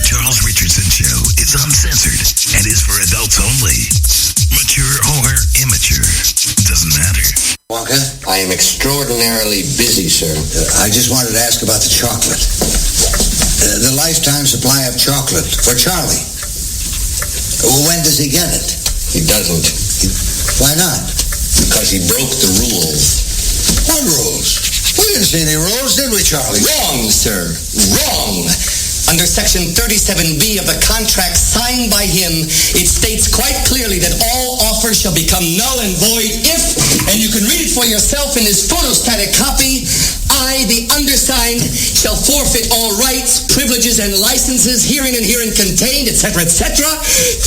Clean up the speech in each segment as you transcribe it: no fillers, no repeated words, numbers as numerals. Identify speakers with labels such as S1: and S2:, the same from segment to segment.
S1: Charles Richardson Show is uncensored and is for adults only. Mature or immature, doesn't matter.
S2: Wonka, I am extraordinarily busy, sir. I just wanted to ask about the chocolate. The lifetime supply of chocolate for Charlie. When does he get it? He doesn't. Why not? Because he broke the rules. What rules? We didn't see any rules, did we, Charlie?
S3: Wrong, sir. Wrong. Under Section 37B of the contract signed by him, it states quite clearly that all offers shall become null and void if, and you can read it for yourself in this photostatic copy, I, the undersigned, shall forfeit all rights, privileges, and licenses herein and herein contained, etc., etc.,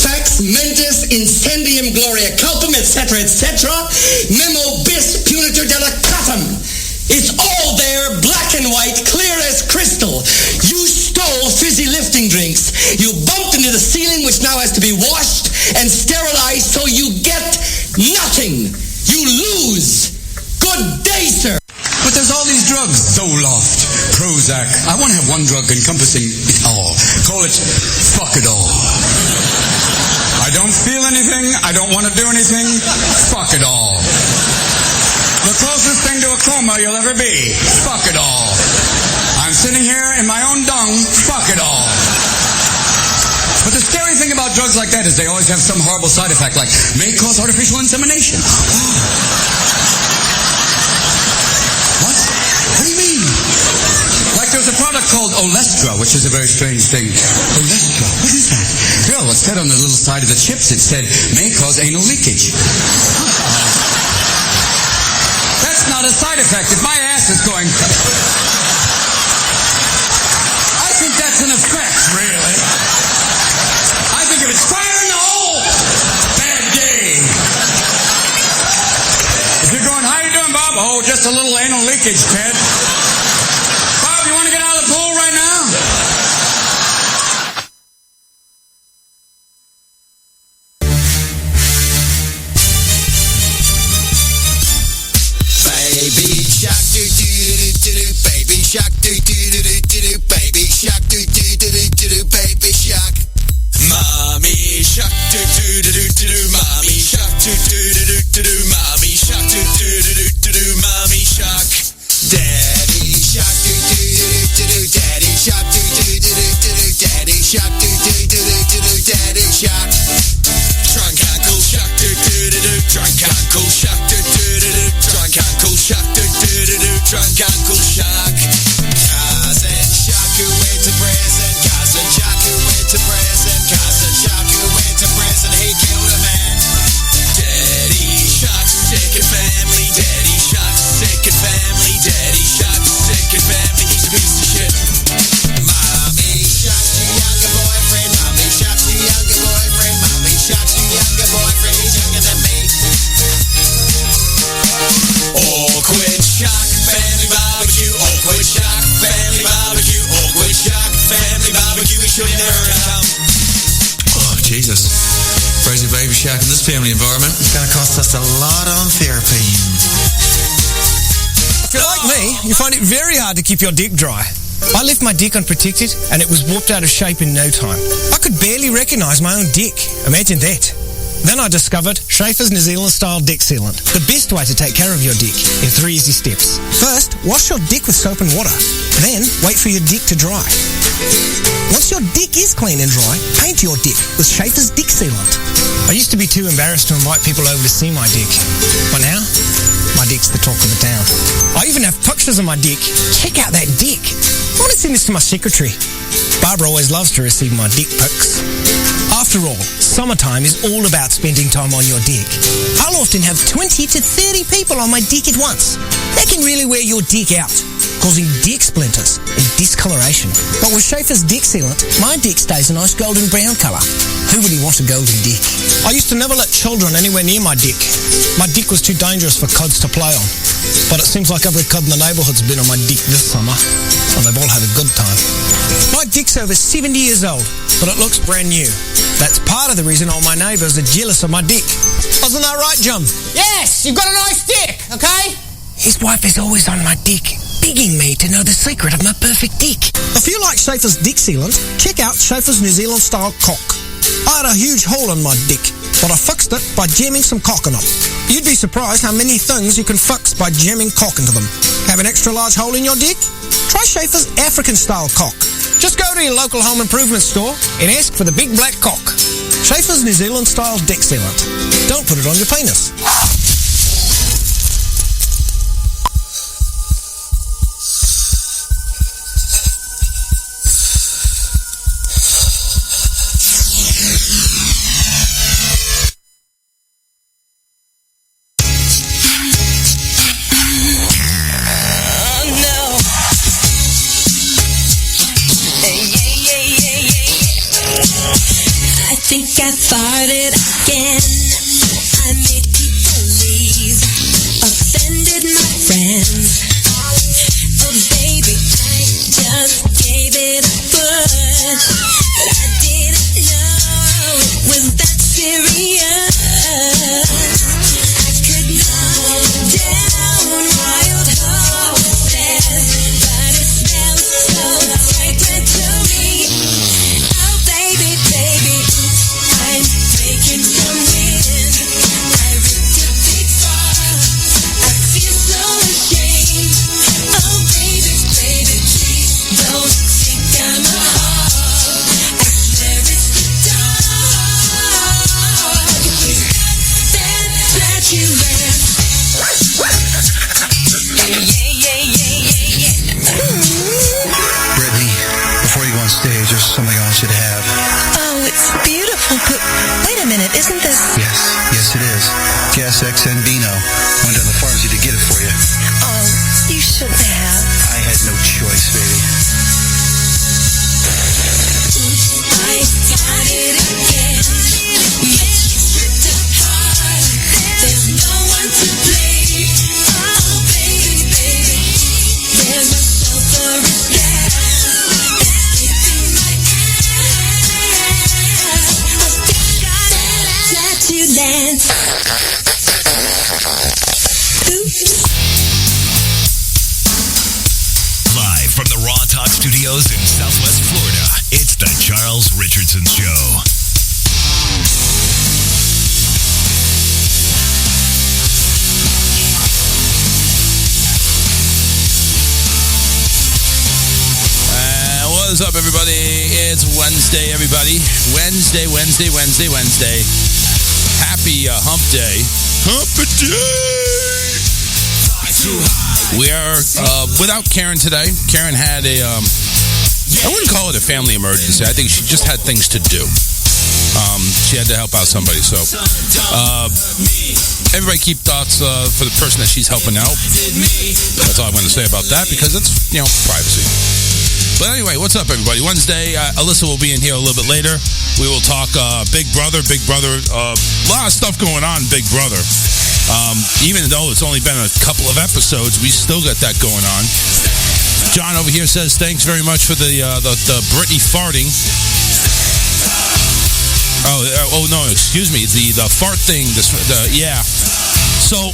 S3: fax mentis incendium gloria culpum, etc., etc., memo bis punitor delicatum. It's all there, black and white, clear as crystal. You stole fizzy lifting drinks. You bumped into the ceiling, which now has to be washed and sterilized, so you get nothing. You lose. Good day, sir.
S4: But there's all these drugs. Zoloft, Prozac. I want to have one drug encompassing it all. Call it fuck it all. I don't feel anything. I don't want to do anything. Fuck it all. The closest thing to a coma you'll ever be. Fuck it all. I'm sitting here in my own dung. Fuck it all. But the scary thing about drugs like that is they always have some horrible side effect, like may cause artificial insemination. What? What do you mean? Like there's a product called Olestra, which is a very strange thing. Olestra? What is that? Girl, it said on the little side of the chips, it said may cause anal leakage. That's not a side effect. If my ass is going... I think that's an effect, really. I think if it's fire in the hole, bad day. If you're going, how you doing, Bob? Oh, just a little anal leakage, Ted. Bob, you want to get out of the pool right now?
S5: Baby shark do do do do do, baby shark do do do do do, baby shark do do do do do, baby shark. Mommy shark do do do do do, mommy shark do do do do do, mommy shark do do do do do, mommy shark. Daddy shark do do do do, daddy shark do do do do, daddy shark do do do do, daddy shark. Drunk uncle shark do do do, drunk uncle shark do do do, drunk uncle shark do do do, drunk uncle shark. Cousin shark who went to prison, cousin shark who went to prison, cousin shark who went to prison, he killed a man. Daddy shark sick and family, daddy shark sick and family, daddy shark sick and family, he's a piece of shit. Mommy shark's your younger boyfriend, mommy shark's your younger boyfriend, mommy shark's your younger boyfriend, he's younger than me. Awkward shark family barbecue, awkward shark family barbecue, awkward shark family barbecue, we should never come.
S6: Oh, Jesus. Crazy baby shark in this family environment. It's going to cost us a lot on therapy.
S7: If you're like me, you find it very hard to keep your dick dry. I left my dick unprotected and it was warped out of shape in no time. I could barely recognise my own dick. Imagine that. Then I discovered Schaefer's New Zealand style dick sealant. The best way to take care of your dick in 3 easy steps. First, wash your dick with soap and water. Then, wait for your dick to dry. Once your dick is clean and dry, paint your dick with Schaefer's dick sealant. I used to be too embarrassed to invite people over to see my dick. But now, my dick's the talk of the town. I even have pictures of my dick. Check out that dick. I want to send this to my secretary. Barbara always loves to receive my dick pics. After all, summertime is all about spending time on your dick. I'll often have 20 to 30 people on my dick at once. That can really wear your dick out, causing dick splinters and discoloration. But with Schaefer's dick sealant, my dick stays a nice golden brown colour. Who wouldn't want a golden dick? I used to never let children anywhere near my dick. My dick was too dangerous for cods to play on. But it seems like every cod in the neighbourhood's been on my dick this summer, and they've all had a good time. My dick's over 70 years old, but it looks brand new. That's part of the reason all my neighbours are jealous of my dick. Wasn't that right, Jim?
S8: Yes, you've got a nice dick, okay?
S7: His wife is always on my dick, begging me to know the secret of my perfect dick. If you like Schaefer's dick sealant, check out Schaefer's New Zealand style cock. I had a huge hole in my dick, but I fixed it by jamming some cock in it. You'd be surprised how many things you can fix by jamming cock into them. Have an extra large hole in your dick? Try Schaefer's African style cock. Just go to your local home improvement store and ask for the big black cock. Schaefer's New Zealand style dick sealant. Don't put it on your penis.
S8: I farted again. I made people leave, offended my friends. Oh baby, I just gave it a push, but I didn't know it was that serious. I could knock down wild horses, but it smells so fragrant to me. Oh baby, baby, I'm breaking some wind. I ripped a big fart. I feel so ashamed. Oh baby, baby, please don't think I'm a hog. I swear it's the dog. He's got that flatulence.
S9: Brittany, before you go on stage, there's something I want you to have.
S8: Oh, it's beautiful, but wait a minute, isn't this...
S9: Yes it is. Gas XN Vino. Went down to the pharmacy to get it for you.
S8: Oh, you shouldn't have.
S9: I had no choice, baby.
S8: I got it again. You stripped apart. There's no one to blame. Oh, baby, baby. There's a sulfurous gas that's in my ass. I've got flatulence. Oops.
S1: Live from the Raw Talk Studios in Southwest Florida, it's the Charles Richardson Show.
S10: What's up, everybody? It's Wednesday, everybody. Wednesday. Happy Hump Day. Hump Day! We are without Karen today. Karen had a, I wouldn't call it a family emergency. I think she just had things to do. She had to help out somebody. So, everybody keep thoughts for the person that she's helping out. That's all I'm going to say about that, because it's, privacy. But anyway, what's up, everybody? Wednesday, Alyssa will be in here a little bit later. We will talk Big Brother. A lot of stuff going on, Big Brother. Even though it's only been a couple of episodes, we still got that going on. John over here says, thanks very much for the Britney farting. Oh no, excuse me. The fart thing, yeah. So,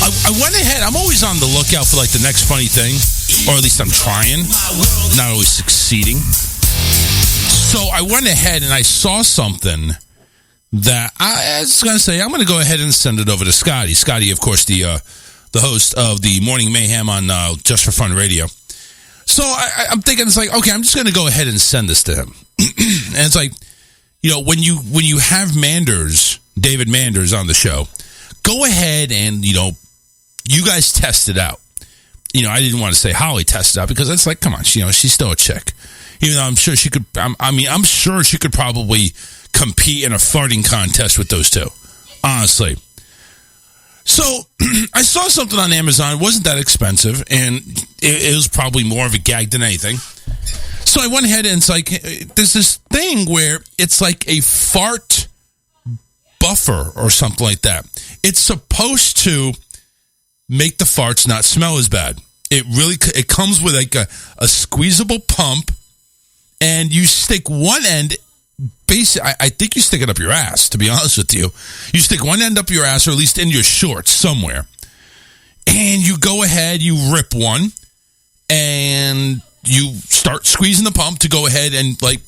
S10: I went ahead. I'm always on the lookout for, the next funny thing. Or at least I'm trying. Not always succeeding. So I went ahead and I saw something that I was going to say, I'm going to go ahead and send it over to Scotty. Scotty, of course, the host of the Morning Mayhem on Just for Fun Radio. So I'm thinking, it's like, okay, I'm just going to go ahead and send this to him. And it's like, when you have Manders, David Manders on the show, go ahead and, you guys test it out. I didn't want to say Holly tested out, because it's like, come on, she's still a chick. Even though I'm sure she could, I'm sure she could probably compete in a farting contest with those two. Honestly. So, I saw something on Amazon. It wasn't that expensive, and it was probably more of a gag than anything. So I went ahead, and it's like, there's this thing where it's like a fart buffer or something like that. It's supposed to make the farts not smell as bad. It comes with like a squeezable pump, and you stick one end. Basically, I think you stick it up your ass. To be honest with you, you stick one end up your ass, or at least in your shorts somewhere, and you go ahead, you rip one, and you start squeezing the pump to go ahead and like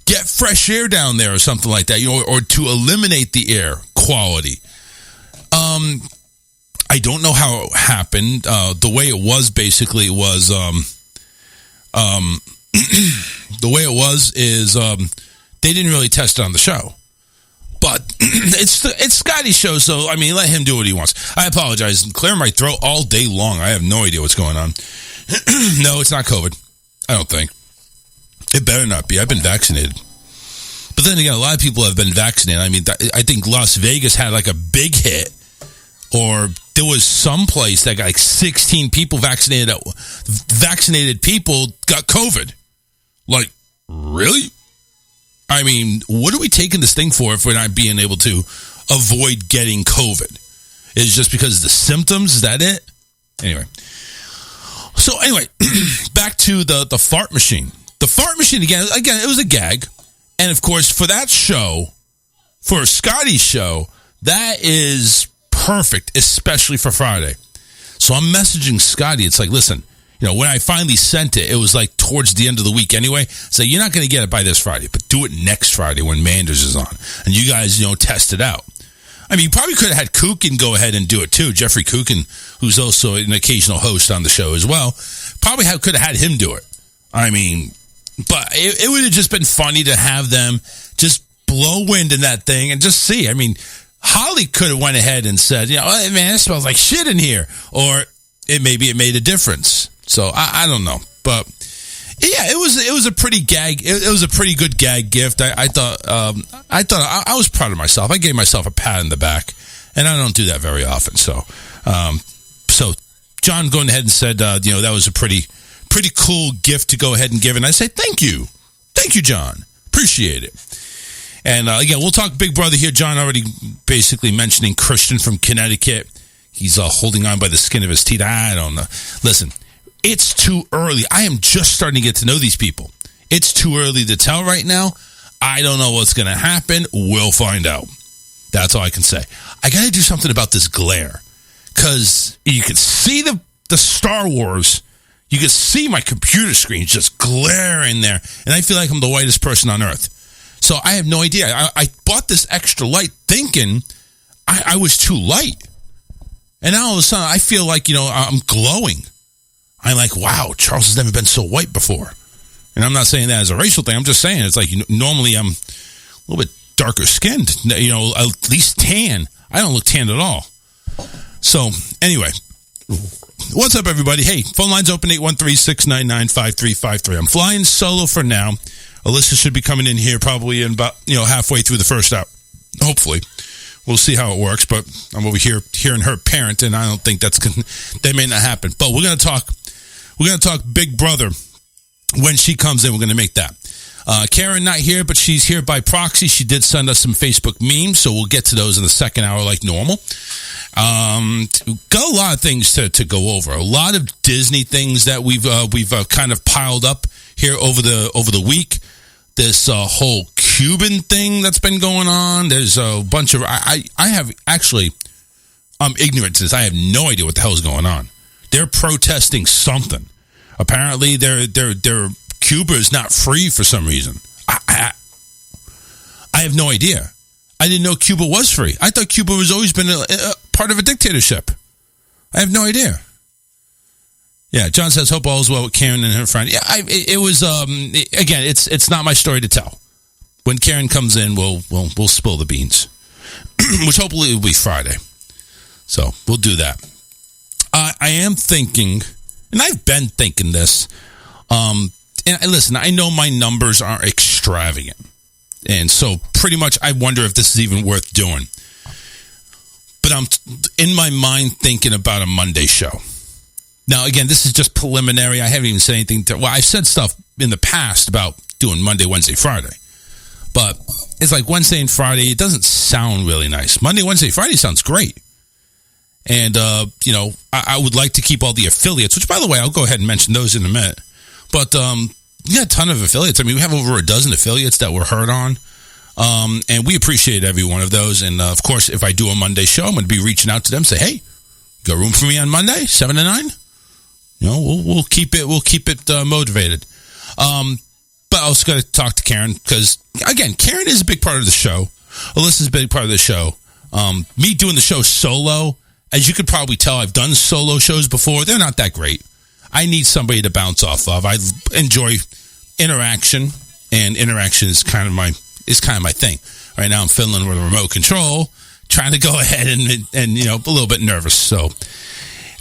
S10: get fresh air down there or something like that, or to eliminate the air quality. I don't know how it happened. The way it was basically was the way it was is they didn't really test it on the show. But it's Scotty's show, so, I mean, let him do what he wants. I apologize. Clearing my throat all day long. I have no idea what's going on. No, it's not COVID. I don't think. It better not be. I've been vaccinated. But then again, a lot of people have been vaccinated. I mean, I think Las Vegas had like a big hit. Or there was some place that got like 16 people vaccinated. Vaccinated people got COVID. Like, really? I mean, what are we taking this thing for if we're not being able to avoid getting COVID? Is it just because of the symptoms? Is that it? Anyway. So anyway, back to the fart machine. The fart machine, again, it was a gag. And of course, for that show, for Scotty's show, that is perfect, especially for Friday. So I'm messaging Scotty. It's like, listen, when I finally sent it, it was like towards the end of the week anyway. So you're not going to get it by this Friday, but do it next Friday when Manders is on. And you guys, test it out. I mean, you probably could have had Kukin go ahead and do it too. Jeffrey Kukin, who's also an occasional host on the show as well, probably could have had him do it. I mean, but it would have just been funny to have them just blow wind in that thing and just see. I mean, Holly could have went ahead and said, oh, man, it smells like shit in here. Or maybe it made a difference. So I don't know, but yeah, it was a pretty gag. It was a pretty good gag gift. I thought I was proud of myself. I gave myself a pat in the back, and I don't do that very often. So John going ahead and said, that was a pretty cool gift to go ahead and give, and I say thank you, John, appreciate it. And again, we'll talk Big Brother here. John already basically mentioning Christian from Connecticut. He's holding on by the skin of his teeth. I don't know. Listen. It's too early. I am just starting to get to know these people. It's too early to tell right now. I don't know what's going to happen. We'll find out. That's all I can say. I got to do something about this glare. Because you can see the Star Wars. You can see my computer screen just glaring there. And I feel like I'm the whitest person on earth. So I have no idea. I bought this extra light thinking I was too light. And now all of a sudden I feel like, I'm glowing. I'm like, wow, Charles has never been so white before. And I'm not saying that as a racial thing. I'm just saying it's like, normally I'm a little bit darker skinned, at least tan. I don't look tan at all. So anyway, what's up, everybody? Hey, phone line's open, 813-699-5353. I'm flying solo for now. Alyssa should be coming in here probably in about, halfway through the first hour. Hopefully. We'll see how it works, but I'm over here hearing her parent, and I don't think that may not happen. But we're going to talk Big Brother when she comes in. We're going to make that. Karen not here, but she's here by proxy. She did send us some Facebook memes, so we'll get to those in the second hour like normal. Got a lot of things to go over. A lot of Disney things that we've kind of piled up here over the week. This whole Cuban thing that's been going on. There's a bunch of I have actually I'm ignorant to this. I have no idea what the hell is going on. They're protesting something. Apparently, Cuba is not free for some reason. I have no idea. I didn't know Cuba was free. I thought Cuba has always been a part of a dictatorship. I have no idea. Yeah, John says, hope all is well with Karen and her friend. Yeah, it was, again, it's not my story to tell. When Karen comes in, we'll spill the beans, which hopefully will be Friday. So we'll do that. I am thinking, and I've been thinking this, and listen, I know my numbers are extravagant. And so pretty much I wonder if this is even worth doing. But I'm in my mind thinking about a Monday show. Now, again, this is just preliminary. I haven't even said anything. I've said stuff in the past about doing Monday, Wednesday, Friday. But it's like Wednesday and Friday, it doesn't sound really nice. Monday, Wednesday, Friday sounds great. And, I would like to keep all the affiliates, which, by the way, I'll go ahead and mention those in a minute. But we got a ton of affiliates. I mean, we have over a dozen affiliates that we're heard on. And we appreciate every one of those. And, of course, if I do a Monday show, I'm going to be reaching out to them, say, hey, Got room for me on Monday, 7 to 9? We'll keep it motivated. But I also got to talk to Karen because, again, Karen is a big part of the show. Alyssa's a big part of the show. Me doing the show solo, as you could probably tell, I've done solo shows before. They're not that great. I need somebody to bounce off of. I enjoy interaction, and interaction is kind of my thing. Right now, I'm fiddling with a remote control, trying to go ahead and a little bit nervous. So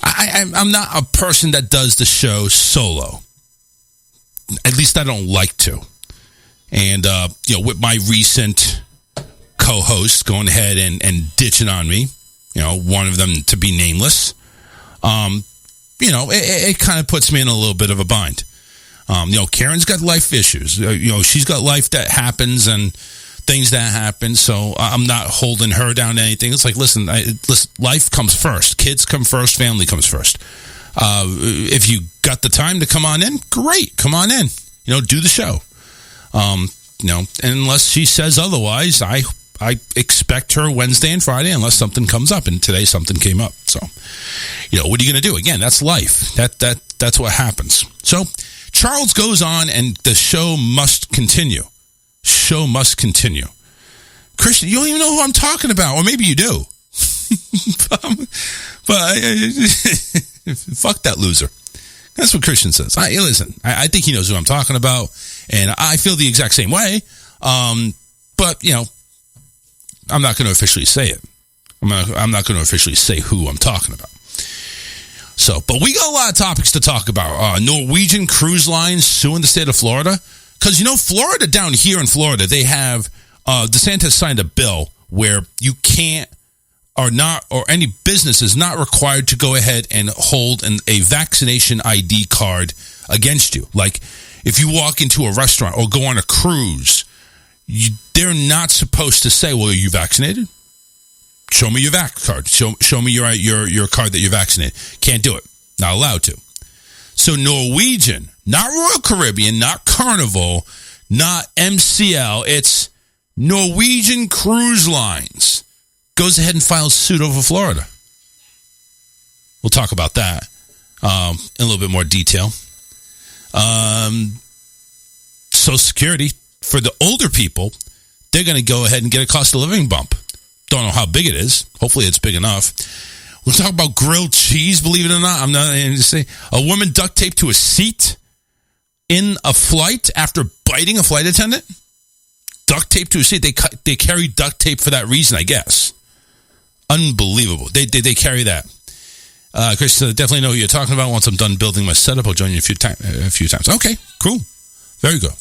S10: I'm not a person that does the show solo. At least I don't like to. And, with my recent co-host going ahead and ditching on me, one of them to be nameless, it kind of puts me in a little bit of a bind. Karen's got life issues. She's got life that happens and things that happen, so I'm not holding her down to anything. It's like, listen, life comes first. Kids come first. Family comes first. If you got the time to come on in, great. Come on in. Do the show. Unless she says otherwise, I expect her Wednesday and Friday unless something comes up, and today something came up. So, what are you going to do? Again, that's life. That's what happens. So, Charles goes on, and the show must continue. Show must continue. Christian, you don't even know who I'm talking about, or maybe you do. but fuck that loser. That's what Christian says. I think he knows who I'm talking about, and I feel the exact same way. But I'm not going to officially say it. I'm not going to officially say who I'm talking about. So, but we got a lot of topics to talk about. Norwegian Cruise Lines suing the state of Florida. Because, Florida, down here in Florida, they have, DeSantis signed a bill where you can't, or any business is not required to go ahead and hold a vaccination ID card against you. Like, if you walk into a restaurant or go on a cruise, they're not supposed to say, well, are you vaccinated? Show me your vac card. Show me your card that you're vaccinated. Can't do it. Not allowed to. So Norwegian, not Royal Caribbean, not Carnival, not MCL, it's Norwegian Cruise Lines, goes ahead and files suit over Florida. We'll talk about that in a little bit more detail. Social Security, for the older people, they're going to go ahead and get a cost of living bump. Don't know how big it is. Hopefully it's big enough. We'll talk about grilled cheese, believe it or not. I'm not going to say. A woman duct taped to a seat in a flight after biting a flight attendant. Duct tape to a seat. They carry duct tape for that reason, I guess. Unbelievable. They carry that. Chris, definitely know who you're talking about. Once I'm done building my setup, I'll join you a few times. Okay, cool. Very good.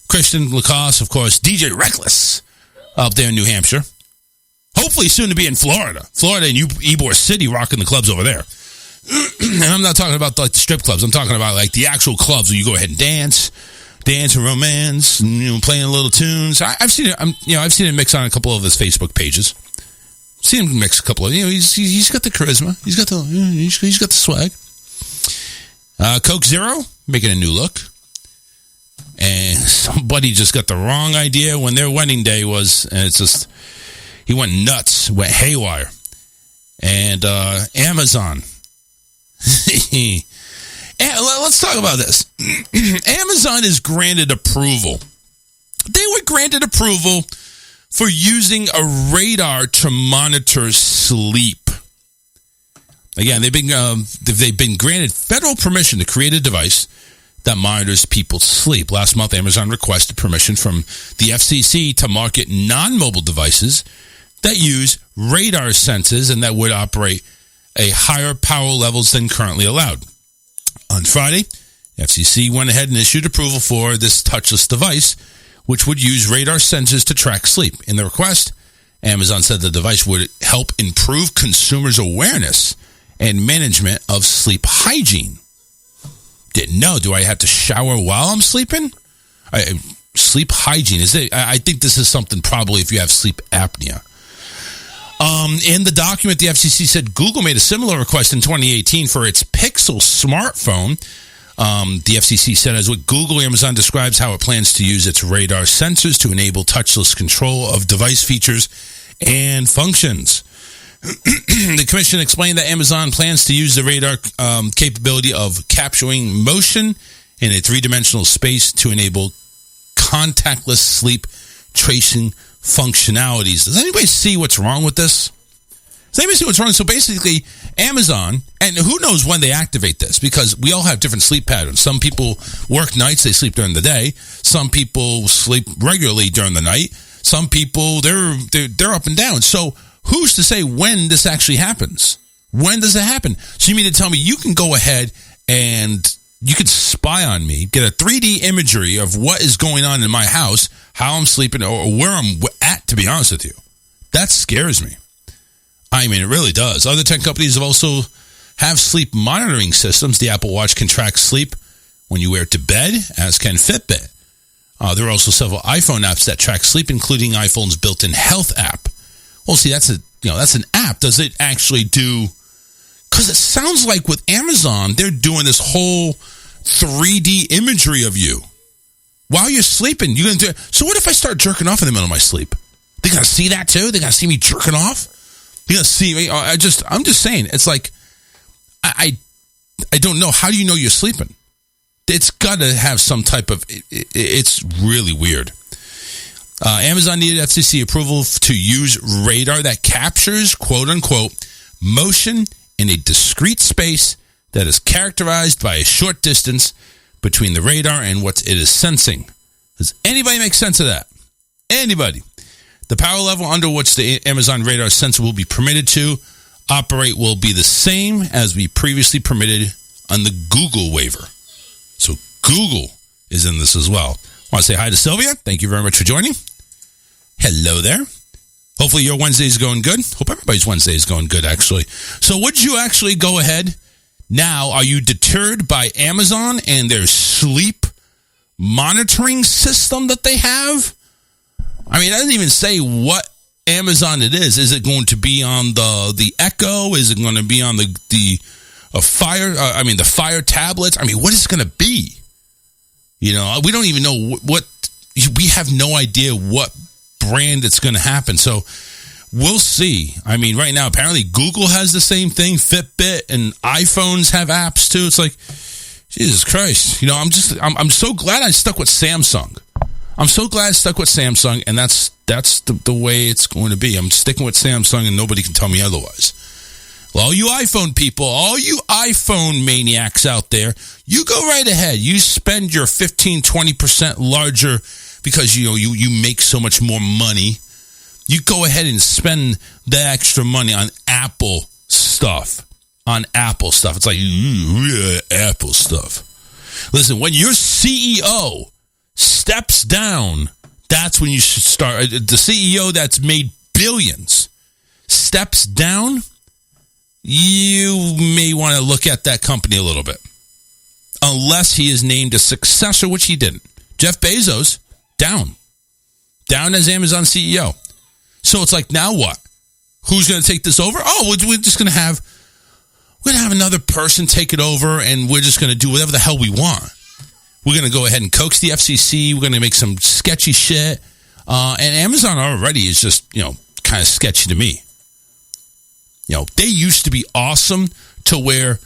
S10: Christian Lacoste, of course. DJ Reckless up there in New Hampshire. Hopefully soon to be in Florida. Florida and Ybor City rocking the clubs over there. And I'm not talking about like the strip clubs. I'm talking about like the actual clubs where you go ahead and dance and romance, and playing little tunes. I've seen it. I've seen it mix on a couple of his Facebook pages. Seen him mix a couple of. He's got the charisma. He's got the swag. Coke Zero making a new look, and somebody just got the wrong idea when their wedding day was, and it's just. He went nuts, went haywire. And Amazon. Let's talk about this. Amazon is granted approval. They were granted approval for using a radar to monitor sleep. Again, they've been granted federal permission to create a device that monitors people's sleep. Last month, Amazon requested permission from the FCC to market non-mobile devices that use radar sensors and that would operate a higher power levels than currently allowed. On Friday, the FCC went ahead and issued approval for this touchless device, which would use radar sensors to track sleep. In the request, Amazon said the device would help improve consumers' awareness and management of sleep hygiene. Didn't know. Do I have to shower while I'm sleeping? Sleep hygiene. I think this is something probably if you have sleep apnea. In the document, the FCC said Google made a similar request in 2018 for its Pixel smartphone. The FCC said, as with Google, Amazon describes how it plans to use its radar sensors to enable touchless control of device features and functions. The commission explained that Amazon plans to use the radar capability of capturing motion in a three-dimensional space to enable contactless sleep tracing functionalities. Does anybody see what's wrong with this? Does anybody see what's wrong? So basically, Amazon, and who knows when they activate this, because we all have different sleep patterns. Some people work nights, they sleep during the day. Some people sleep regularly during the night. Some people, they're up and down. So who's to say when this actually happens? When does it happen? So you mean to tell me you can go ahead and you can spy on me, get a 3D imagery of what is going on in my house, how I'm sleeping, or where I'm at, to be honest with you. That scares me. I mean, it really does. Other tech companies also have sleep monitoring systems. The Apple Watch can track sleep when you wear it to bed, as can Fitbit. There are also several iPhone apps that track sleep, including iPhone's built-in health app. Well, see, that's an app. Does it actually do? Because it sounds like with Amazon, they're doing this whole 3D imagery of you while you're sleeping. You're gonna do it. So what if I start jerking off in the middle of my sleep? They're gonna see that too. They're gonna see me jerking off. They're gonna see me. I'm just saying. It's like I don't know. How do you know you're sleeping? It's got to have some type of. It's really weird. Amazon needed FCC approval to use radar that captures, quote unquote, motion in a discrete space that is characterized by a short distance between the radar and what it is sensing. Does anybody make sense of that? Anybody? The power level under which the Amazon radar sensor will be permitted to operate will be the same as we previously permitted on the Google waiver. So Google is in this as well. I want to say hi to Sylvia. Thank you very much for joining. Hello there. Hopefully your Wednesday is going good. Hope everybody's Wednesday is going good, actually. So would you actually go ahead now? Are you deterred by Amazon and their sleep monitoring system that they have? I mean, it doesn't even say what Amazon it is. Is it going to be on the Echo? Is it going to be on the Fire tablets? I mean, what is it going to be? You know, we don't even know what. We have no idea what brand it's going to happen. So we'll see. I mean, right now, apparently Google has the same thing. Fitbit and iPhones have apps too. It's like, Jesus Christ. You know, I'm so glad I stuck with Samsung. I'm so glad I stuck with Samsung, and that's the way it's going to be. I'm sticking with Samsung, and nobody can tell me otherwise. Well, all you iPhone people, all you iPhone maniacs out there, you go right ahead. You spend your 15-20% larger because you make so much more money. You go ahead and spend the extra money on Apple stuff. It's like, Apple stuff. Listen, when your CEO steps down, that's when you should start. The CEO that's made billions steps down, you may want to look at that company a little bit. Unless he is named a successor, which he didn't. Jeff Bezos, down as Amazon CEO. So it's like, now what? Who's going to take this over? Oh, we're just going to have another person take it over, and we're just going to do whatever the hell we want. We're going to go ahead and coax the FCC. We're going to make some sketchy shit. And Amazon already is just, kind of sketchy to me. They used to be awesome to where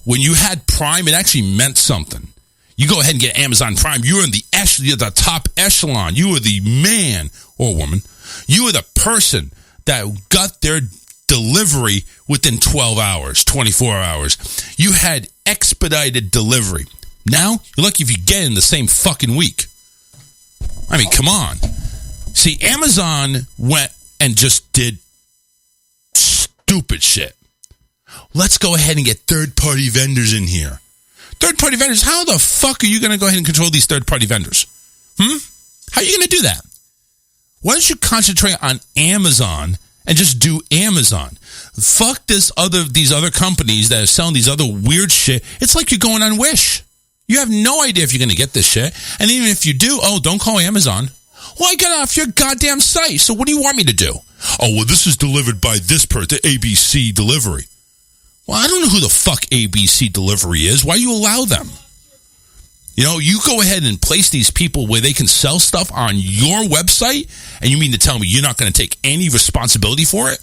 S10: when you had Prime, it actually meant something. You go ahead and get Amazon Prime. You're in the top echelon. You were the man or woman. You were the person that got their delivery within 12 hours, 24 hours. You had expedited delivery. Now, you're lucky if you get it in the same fucking week. I mean, come on. See, Amazon went and just did stupid shit. Let's go ahead and get third-party vendors in here. Third-party vendors? How the fuck are you going to go ahead and control these third-party vendors? How are you going to do that? Why don't you concentrate on Amazon and just do Amazon? Fuck these other companies that are selling these other weird shit. It's like you're going on Wish. You have no idea if you're going to get this shit. And even if you do, don't call Amazon. Well, I got off your goddamn site. So what do you want me to do? Oh, well, this is delivered by this person, ABC Delivery. Well, I don't know who the fuck ABC Delivery is. Why do you allow them? You go ahead and place these people where they can sell stuff on your website, and you mean to tell me you're not going to take any responsibility for it?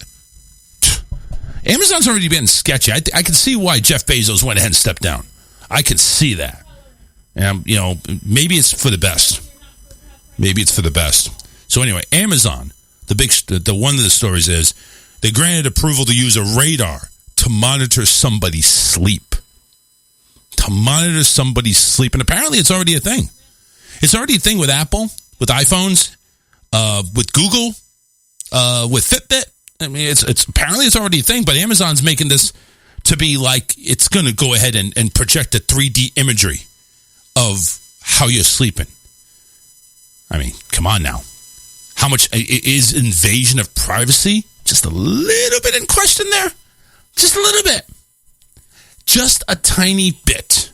S10: Amazon's already been sketchy. I can see why Jeff Bezos went ahead and stepped down. I can see that. And, maybe it's for the best. Maybe it's for the best. So anyway, Amazon, the one of the stories is they granted approval to use a radar to monitor somebody's sleep. To monitor somebody's sleep. And apparently it's already a thing. It's already a thing with Apple, with iPhones, with Google, with Fitbit. I mean, it's apparently it's already a thing, but Amazon's making this to be like it's going to go ahead and project a 3D imagery of how you're sleeping. I mean, come on now. How much is invasion of privacy? Just a little bit in question there. Just a little bit. Just a tiny bit.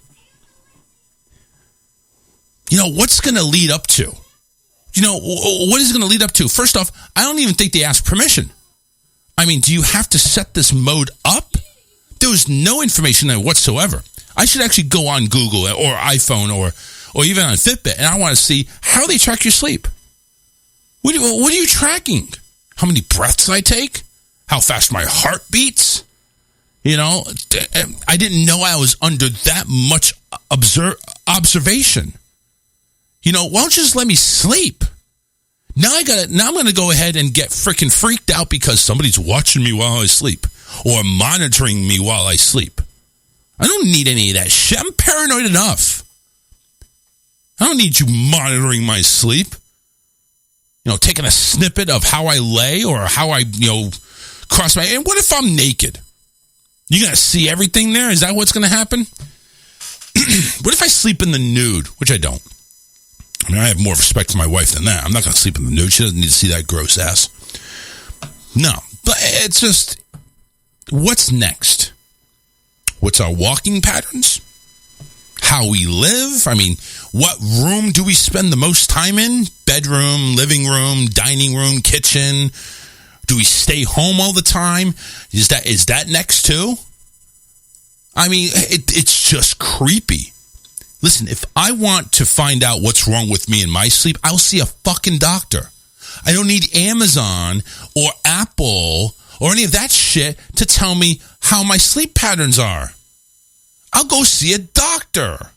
S10: What's going to lead up to? What is it going to lead up to? First off, I don't even think they ask permission. I mean, do you have to set this mode up? There was no information there whatsoever. I should actually go on Google or iPhone or even on Fitbit, and I want to see how they track your sleep. What are you tracking? How many breaths I take? How fast my heart beats? I didn't know I was under that much observation. Why don't you just let me sleep? Now I'm going to go ahead and get freaking freaked out because somebody's watching me while I sleep or monitoring me while I sleep. I don't need any of that shit. I'm paranoid enough. I don't need you monitoring my sleep. Taking a snippet of how I lay or how I, cross my... And what if I'm naked? You going to see everything there? Is that what's going to happen? What if I sleep in the nude? Which I don't. I mean, I have more respect for my wife than that. I'm not going to sleep in the nude. She doesn't need to see that gross ass. No. But it's just... What's next? What's our walking patterns? How we live? I mean, what room do we spend the most time in? Bedroom, living room, dining room, kitchen? Do we stay home all the time? Is that next too? I mean, it's just creepy. Listen, if I want to find out what's wrong with me in my sleep, I'll see a fucking doctor. I don't need Amazon or Apple or any of that shit to tell me how my sleep patterns are. I'll go see a doctor.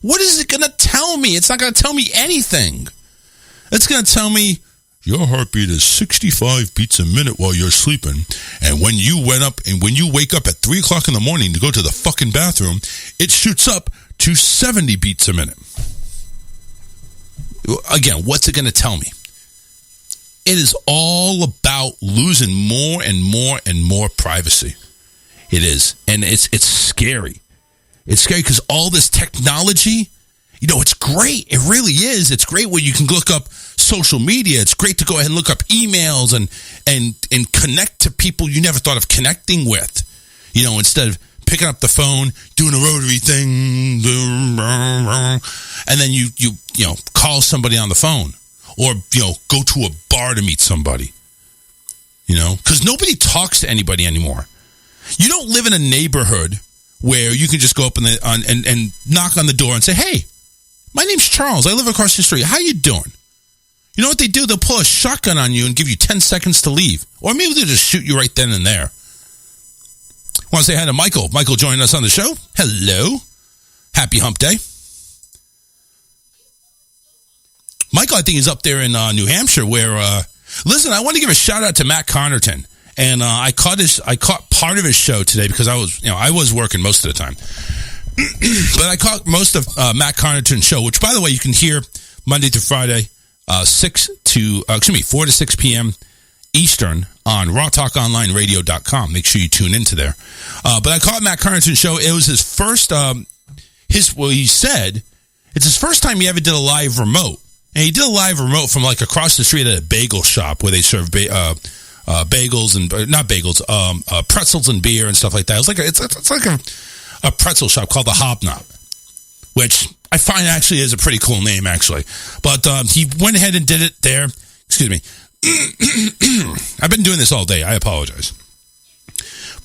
S10: What is it going to tell me? It's not going to tell me anything. It's going to tell me your heartbeat is 65 beats a minute while you're sleeping. And when you wake up at 3 o'clock in the morning to go to the fucking bathroom, it shoots up to 70 beats a minute. Again, what's it going to tell me? It is all about losing more and more and more privacy. It is. And it's scary. It's scary because all this technology, it's great. It really is. It's great when you can look up social media. It's great to go ahead and look up emails and connect to people you never thought of connecting with. Instead of picking up the phone, doing a rotary thing, and then you call somebody on the phone or, go to a bar to meet somebody, because nobody talks to anybody anymore. You don't live in a neighborhood where you can just go up and knock on the door and say, hey, my name's Charles. I live across the street. How you doing? You know what they do? They'll pull a shotgun on you and give you 10 seconds to leave. Or maybe they'll just shoot you right then and there. I want to say hi to Michael. Michael joining us on the show. Hello. Happy hump day. Michael, I think, is up there in New Hampshire where, listen, I want to give a shout out to Matt Connerton. And I caught part of his show today because I was working most of the time. But I caught most of Matt Connerton's show, which, by the way, you can hear Monday through Friday, 4 to 6 p.m. Eastern on rawtalkonlineradio.com. Make sure you tune into there. But I caught Matt Connerton's show. It was his first, he said, it's his first time he ever did a live remote. And he did a live remote from like across the street at a bagel shop where they serve bagels and not bagels, pretzels and beer and stuff like that. It's like a pretzel shop called the Hobnob, which I find actually is a pretty cool name, actually. But he went ahead and did it there. Excuse me. I've been doing this all day. I apologize.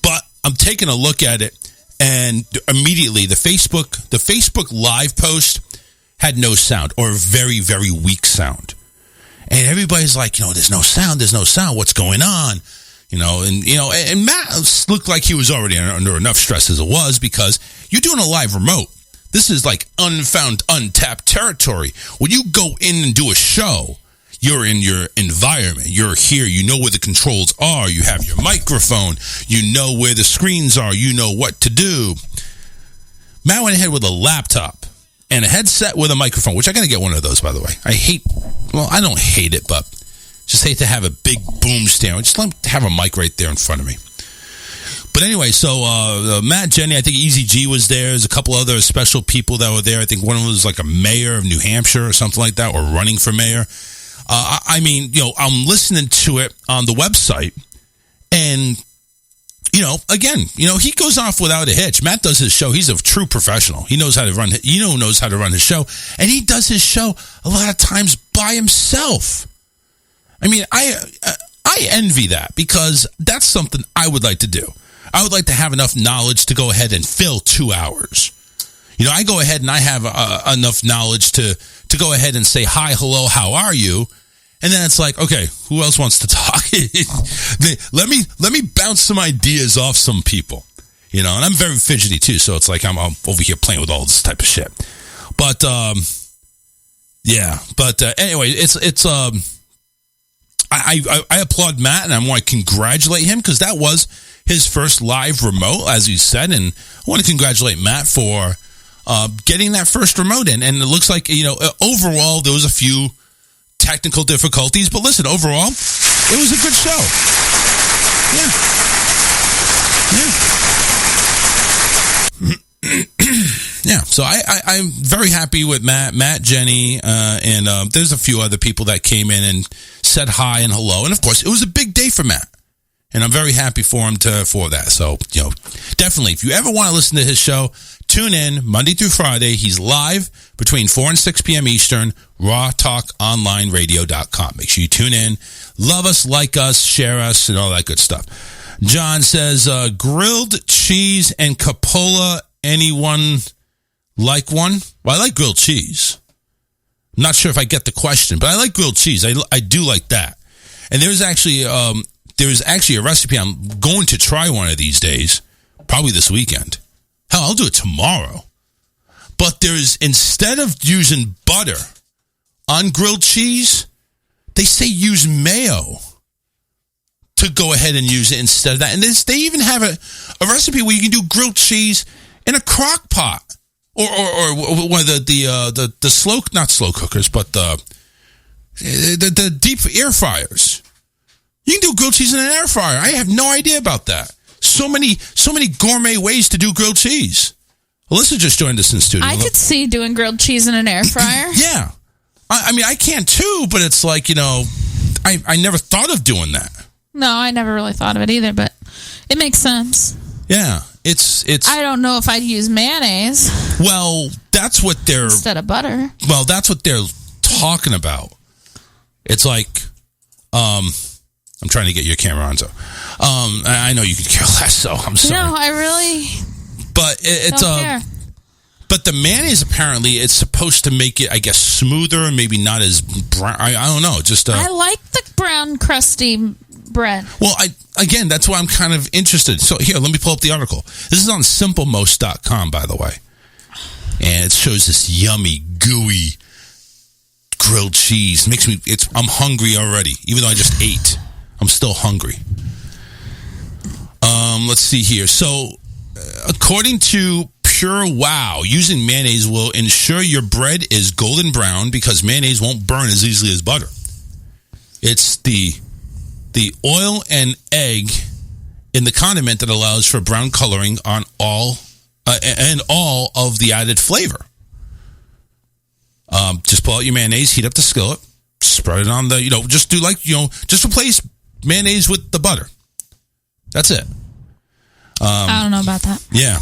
S10: But I'm taking a look at it, and immediately the Facebook live post had no sound, or very, very weak sound. And everybody's like, there's no sound. What's going on? And Matt looked like he was already under enough stress as it was, because you're doing a live remote. This is like untapped territory. When you go in and do a show, you're in your environment. You're here. You know where the controls are. You have your microphone. You know where the screens are. You know what to do. Matt went ahead with a laptop and a headset with a microphone, which I got to get one of those, by the way. I don't hate it, but just hate to have a big boom stand. Just let me have a mic right there in front of me. But anyway, so Matt, Jenny, I think Easy G was there. There's a couple other special people that were there. I think one of them was like a mayor of New Hampshire or something like that, or running for mayor. I'm listening to it on the website, and, again, he goes off without a hitch. Matt does his show. He's a true professional. He knows how to run his show, and he does his show a lot of times by himself. I mean, I envy that, because that's something I would like to do. I would like to have enough knowledge to go ahead and fill 2 hours. I go ahead and I have enough knowledge to go ahead and say, hi, hello, how are you? And then it's like, okay, who else wants to talk? let me bounce some ideas off some people, and I'm very fidgety too. So it's like I'm over here playing with all this type of shit. But anyway, I applaud Matt, and I want to congratulate him, because that was his first live remote, as he said, and I want to congratulate Matt for getting that first remote in. And it looks like, overall, there was a few technical difficulties, but listen, overall, it was a good show. Yeah. So I'm very happy with Matt, Jenny, and there's a few other people that came in and said hi and hello. And of course, it was a big day for Matt, and I'm very happy for him for that. So, definitely, if you ever want to listen to his show, tune in Monday through Friday. He's live between 4 and 6 p.m. Eastern, rawtalkonlineradio.com. Make sure you tune in. Love us, like us, share us, and all that good stuff. John says, grilled cheese and Capola, anyone like one? Well, I like grilled cheese. I'm not sure if I get the question, but I like grilled cheese. I do like that. And there's actually a recipe I'm going to try one of these days, probably this weekend. Hell, I'll do it tomorrow. But instead of using butter on grilled cheese, they say use mayo to go ahead and use it instead of that. And they even have a recipe where you can do grilled cheese in a crock pot, or one of the slow, not slow cookers, but the deep air fryers. You can do grilled cheese in an air fryer. I have no idea about that. So many gourmet ways to do grilled cheese. Alyssa just joined us in the studio.
S11: I could see doing grilled cheese in an air fryer.
S10: Yeah. I mean, I can too, but it's like, I never thought of doing that.
S11: No, I never really thought of it either, but it makes sense.
S10: Yeah. It's.
S11: I don't know if I'd use mayonnaise.
S10: Well, that's what they're...
S11: Instead of butter.
S10: Well, that's what they're talking about. It's like... I'm trying to get your camera on, so... I know you can care less, so I'm sorry.
S11: No, I really...
S10: But it's
S11: don't care.
S10: But the mayonnaise, apparently, it's supposed to make it, I guess, smoother and maybe not as brown. I don't know. Just
S11: I like the brown, crusty bread.
S10: Well, again, that's why I'm kind of interested. So here, let me pull up the article. This is on simplemost.com, by the way. And it shows this yummy, gooey grilled cheese. I'm hungry already. Even though I just ate, I'm still hungry. Let's see here. So, according to Pure Wow, using mayonnaise will ensure your bread is golden brown because mayonnaise won't burn as easily as butter. It's the oil and egg in the condiment that allows for brown coloring on all of the added flavor. Just pull out your mayonnaise, heat up the skillet, spread it on the, just replace mayonnaise with the butter. That's it.
S11: I don't know about that.
S10: Yeah.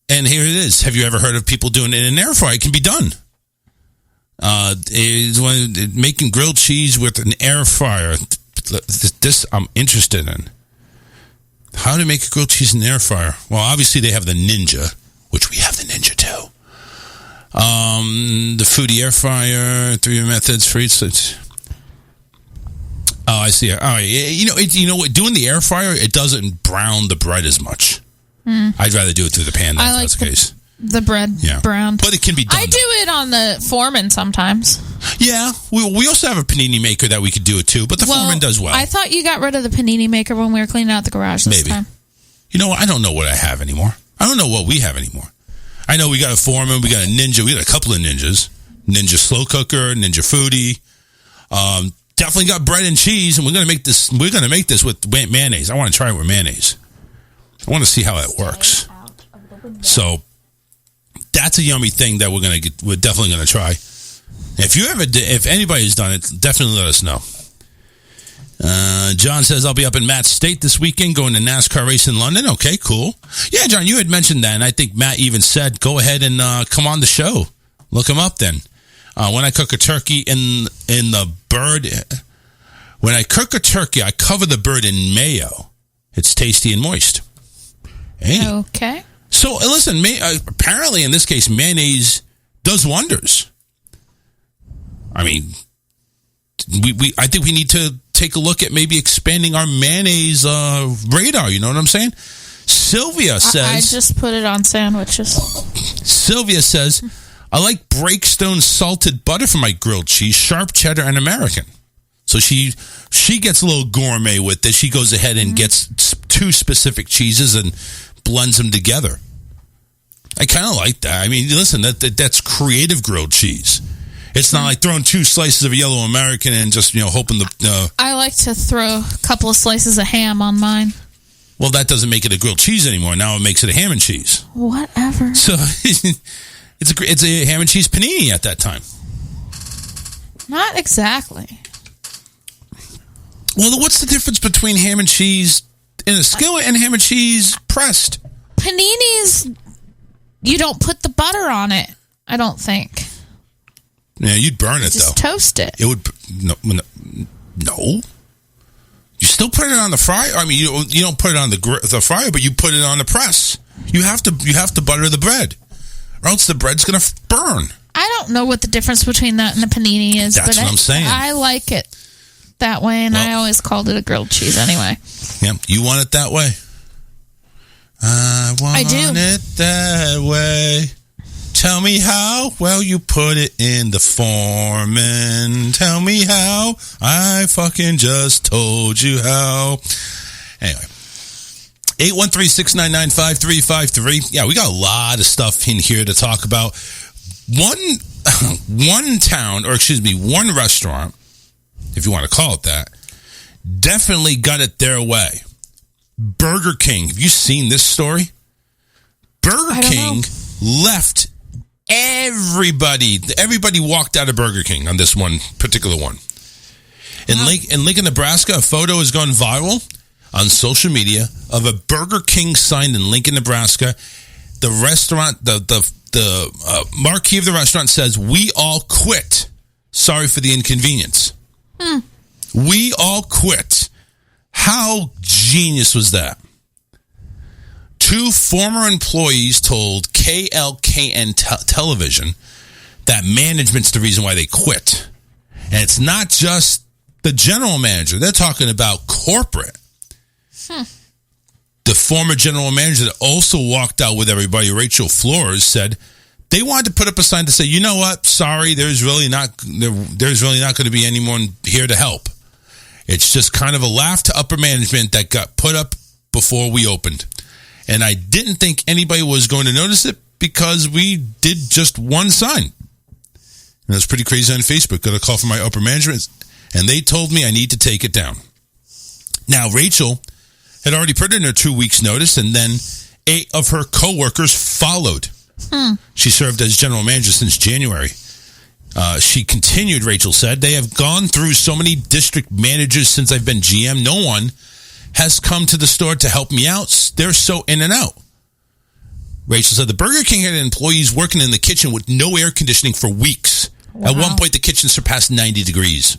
S10: And here it is. Have you ever heard of people doing it in an air fryer? It can be done. Making grilled cheese with an air fryer. This I'm interested in. How to make a grilled cheese in an air fryer? Well, obviously they have the Ninja, which we have the Ninja too. The Foodie air fryer, 3 methods for each. Oh, I see. All right. You know what? Doing the air fryer, it doesn't brown the bread as much. I'd rather do it through the pan.
S11: I like
S10: that's the case.
S11: The bread browned.
S10: But it can be done.
S11: I do it on the Foreman sometimes.
S10: Yeah. We also have a panini maker that we could do it too, but the Foreman does well.
S11: I thought you got rid of the panini maker when we were cleaning out the garage this time.
S10: You know what? I don't know what I have anymore. I don't know what we have anymore. I know we got a Foreman, we got a Ninja, we got a couple of Ninjas. Ninja Slow Cooker, Ninja Foodie. Definitely got bread and cheese, and we're gonna make this with mayonnaise. I want to try it with mayonnaise. I want to see how it works. So that's a yummy thing that we're definitely gonna try. If anybody's done it, definitely let us know. John says, I'll be up in Matt's state this weekend going to NASCAR race in London. Okay, cool. Yeah, John, you had mentioned that, and I think Matt even said, go ahead and come on the show. Look him up then. When I cook a turkey in the bird, when I cook a turkey, I cover the bird in mayo. It's tasty and moist. Hey.
S11: Okay.
S10: So, listen, apparently in this case, mayonnaise does wonders. I mean, I think we need to take a look at maybe expanding our mayonnaise radar. You know what I'm saying? Sylvia says...
S11: I just put it on sandwiches.
S10: Sylvia says, I like Breakstone salted butter for my grilled cheese, sharp cheddar, and American. So she gets a little gourmet with this. She goes ahead and gets two specific cheeses and blends them together. I kind of like that. I mean, listen, that's creative grilled cheese. It's not like throwing two slices of yellow American and just, hoping the... I
S11: like to throw a couple of slices of ham on mine.
S10: Well, that doesn't make it a grilled cheese anymore. Now it makes it a ham and cheese.
S11: Whatever.
S10: So it's a ham and cheese panini at that time.
S11: Not exactly.
S10: Well, what's the difference between ham and cheese in a skillet and ham and cheese pressed?
S11: Paninis, you don't put the butter on it, I don't think.
S10: Yeah, you'd burn it,
S11: just
S10: though.
S11: Toast it.
S10: It would... No. You still put it on the fryer. I mean, you don't put it on the fryer, but you put it on the press. You have to butter the bread, or else the bread's going to burn.
S11: I don't know what the difference between that and the panini is.
S10: That's what I'm saying.
S11: I like it that way, and I always called it a grilled cheese anyway.
S10: Yeah, you want it that way? I
S11: do.
S10: It that way. Tell me how. Well, you put it in the Foreman. Tell me how. I fucking just told you how. Anyway. 813-699-5353. Yeah, we got a lot of stuff in here to talk about. One restaurant, if you want to call it that, definitely got it their way. Burger King. Have you seen this story? Burger King left everybody walked out of Burger King on this one particular one. In Lincoln, Nebraska, a photo has gone viral on social media of a Burger King sign in Lincoln, Nebraska. The restaurant, the marquee of the restaurant says, "We all quit. Sorry for the inconvenience." We all quit. How genius was that? Two former employees told KLKN television that management's the reason why they quit. And it's not just the general manager. They're talking about corporate. The former general manager that also walked out with everybody, Rachel Flores, said they wanted to put up a sign to say, you know what? Sorry, there's really not going to be anyone here to help. It's just kind of a laugh to upper management that got put up before we opened. And I didn't think anybody was going to notice it because we did just one sign. And it's pretty crazy on Facebook. Got a call from my upper management, and they told me I need to take it down. Now, Rachel had already put in her 2 weeks' notice, and then 8 of her coworkers followed. She served as general manager since January. She continued, Rachel said, they have gone through so many district managers since I've been GM. No one has come to the store to help me out. They're so in and out. Rachel said the Burger King had employees working in the kitchen with no air conditioning for weeks. Wow. At one point, the kitchen surpassed 90 degrees.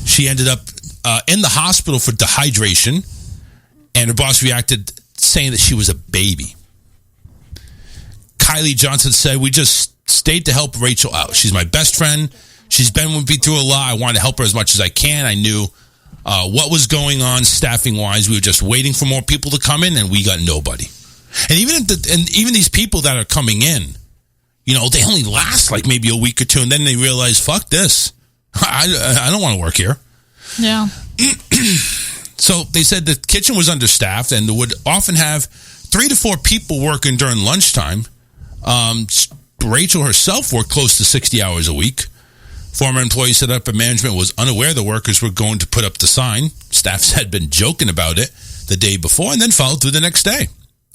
S10: She ended up in the hospital for dehydration, and her boss reacted saying that she was a baby. Kylie Johnson said, we just stayed to help Rachel out. She's my best friend. She's been with me through a lot. I wanted to help her as much as I can. I knew what was going on staffing wise. We were just waiting for more people to come in, and we got nobody. And even these people that are coming in, they only last like maybe a week or two, and then they realize, fuck this, I don't want to work here.
S11: Yeah.
S10: So they said the kitchen was understaffed, and they would often have 3 to 4 people working during lunchtime. Rachel herself worked close to 60 hours a week. Former employees said upper management was unaware the workers were going to put up the sign. Staff had been joking about it the day before and then followed through the next day.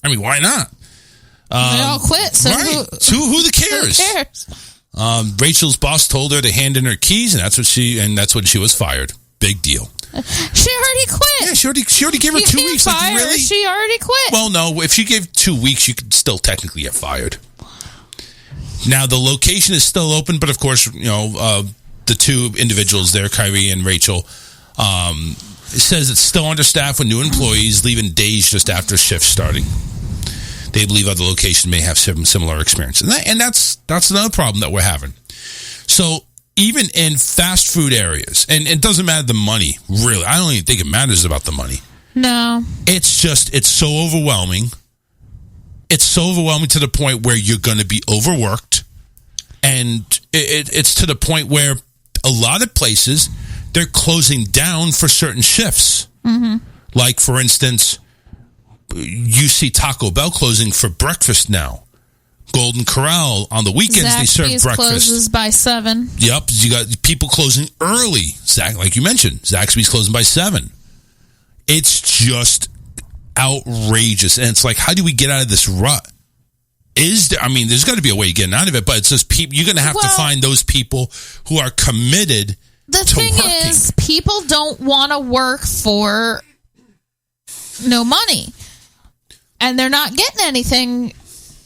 S10: I mean, why not?
S11: They all quit. So
S10: right. Who cares?
S11: Who cares?
S10: Rachel's boss told her to hand in her keys, and that's when she was fired. Big deal.
S11: She already quit.
S10: Yeah, she already gave her 2 weeks.
S11: Fire
S10: like, really?
S11: She already quit.
S10: Well, no. If she gave 2 weeks, you could still technically get fired. Now, the location is still open, but of course, the two individuals there, Kyrie and Rachel, it says it's still understaffed with new employees leaving days just after shift starting. They believe other locations may have similar experience. And that's another problem that we're having. So even in fast food areas, and it doesn't matter the money, really. I don't even think it matters about the money.
S11: No.
S10: It's so overwhelming. It's so overwhelming to the point where you're going to be overworked. And it's to the point where a lot of places, they're closing down for certain shifts. Mm-hmm. Like, for instance, you see Taco Bell closing for breakfast now. Golden Corral, on the weekends, they serve breakfast.
S11: Closes by 7.
S10: Yep, you got people closing early. Like you mentioned, Zaxby's closing by 7. It's just outrageous. And it's like, how do we get out of this rut? There's got to be a way of getting out of it, but it's just people. You're going to have to find those people who are committed
S11: the
S10: to
S11: thing
S10: working.
S11: is, people don't want to work for no money. And they're not getting anything.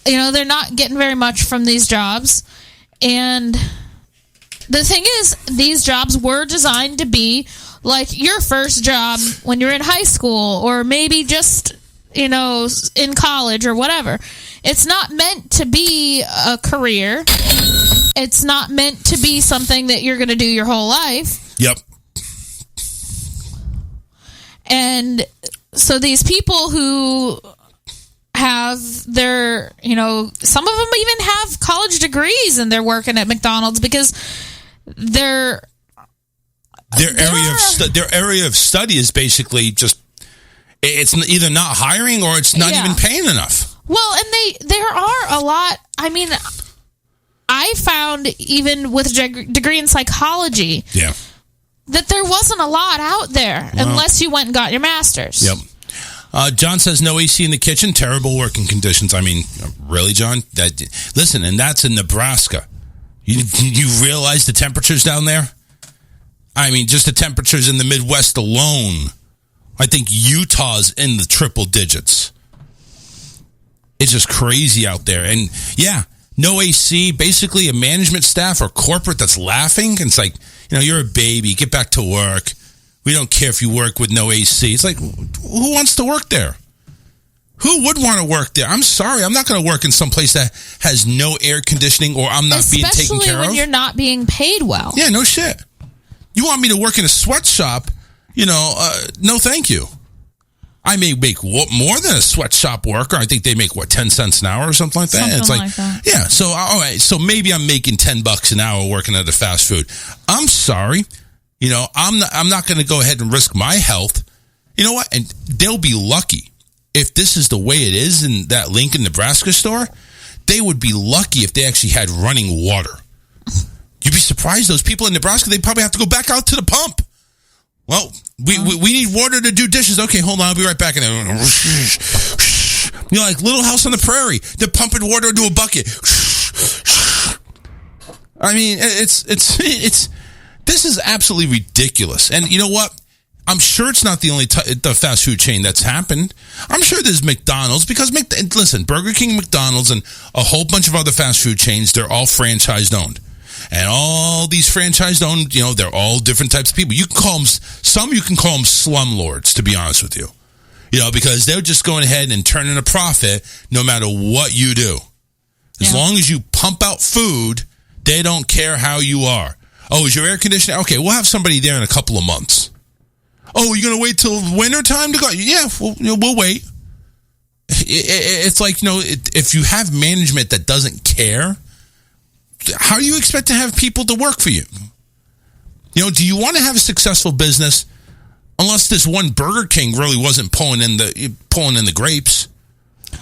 S11: They're not getting very much from these jobs. And the thing is, these jobs were designed to be like your first job when you're in high school, or maybe just, in college or whatever. It's not meant to be a career. It's not meant to be something that you're going to do your whole life.
S10: Yep.
S11: And so these people who have their, some of them even have college degrees and they're working at McDonald's because their area of study is basically just, it's either not hiring or it's not even paying enough. Well, and there are a lot. I mean, I found even with a degree in psychology, that there wasn't a lot out there unless you went and got your master's.
S10: Yep. John says no AC in the kitchen, terrible working conditions. I mean, really, John? Listen, and that's in Nebraska. You realize the temperatures down there? I mean, just the temperatures in the Midwest alone. I think Utah's in the triple digits. It's just crazy out there. And no AC, basically a management staff or corporate that's laughing. It's like, you're a baby, get back to work. We don't care if you work with no AC. It's like, who wants to work there? Who would want to work there? I'm sorry, I'm not going to work in some place that has no air conditioning or I'm not being taken care of.
S11: Especially when you're not being paid well.
S10: Yeah, no shit. You want me to work in a sweatshop? No thank you. I may make more than a sweatshop worker. I think they make 10 cents an hour or something like that.
S11: Something like that.
S10: Yeah. So all right. So maybe I'm making $10 an hour working at a fast food. I'm sorry. I'm not going to go ahead and risk my health. You know what? And they'll be lucky if this is the way it is in that Lincoln, Nebraska store. They would be lucky if they actually had running water. You'd be surprised. Those people in Nebraska, they probably have to go back out to the pump. Well, we need water to do dishes. Okay, hold on. I'll be right back. And like Little House on the Prairie. They're pumping water into a bucket. I mean, it's this is absolutely ridiculous. And you know what? I'm sure it's not the only the fast food chain that's happened. I'm sure there's McDonald's because listen, Burger King, McDonald's, and a whole bunch of other fast food chains. They're all franchised owned. And all these franchise owned, they're all different types of people. You can call them slumlords, to be honest with you. Because they're just going ahead and turning a profit no matter what you do. As long as you pump out food, they don't care how you are. Oh, is your air conditioner? Okay, we'll have somebody there in a couple of months. Oh, you're going to wait till winter time to go? Yeah, we'll wait. It's like, if you have management that doesn't care, how do you expect to have people to work for you? Do you want to have a successful business unless this one Burger King really wasn't pulling in the grapes?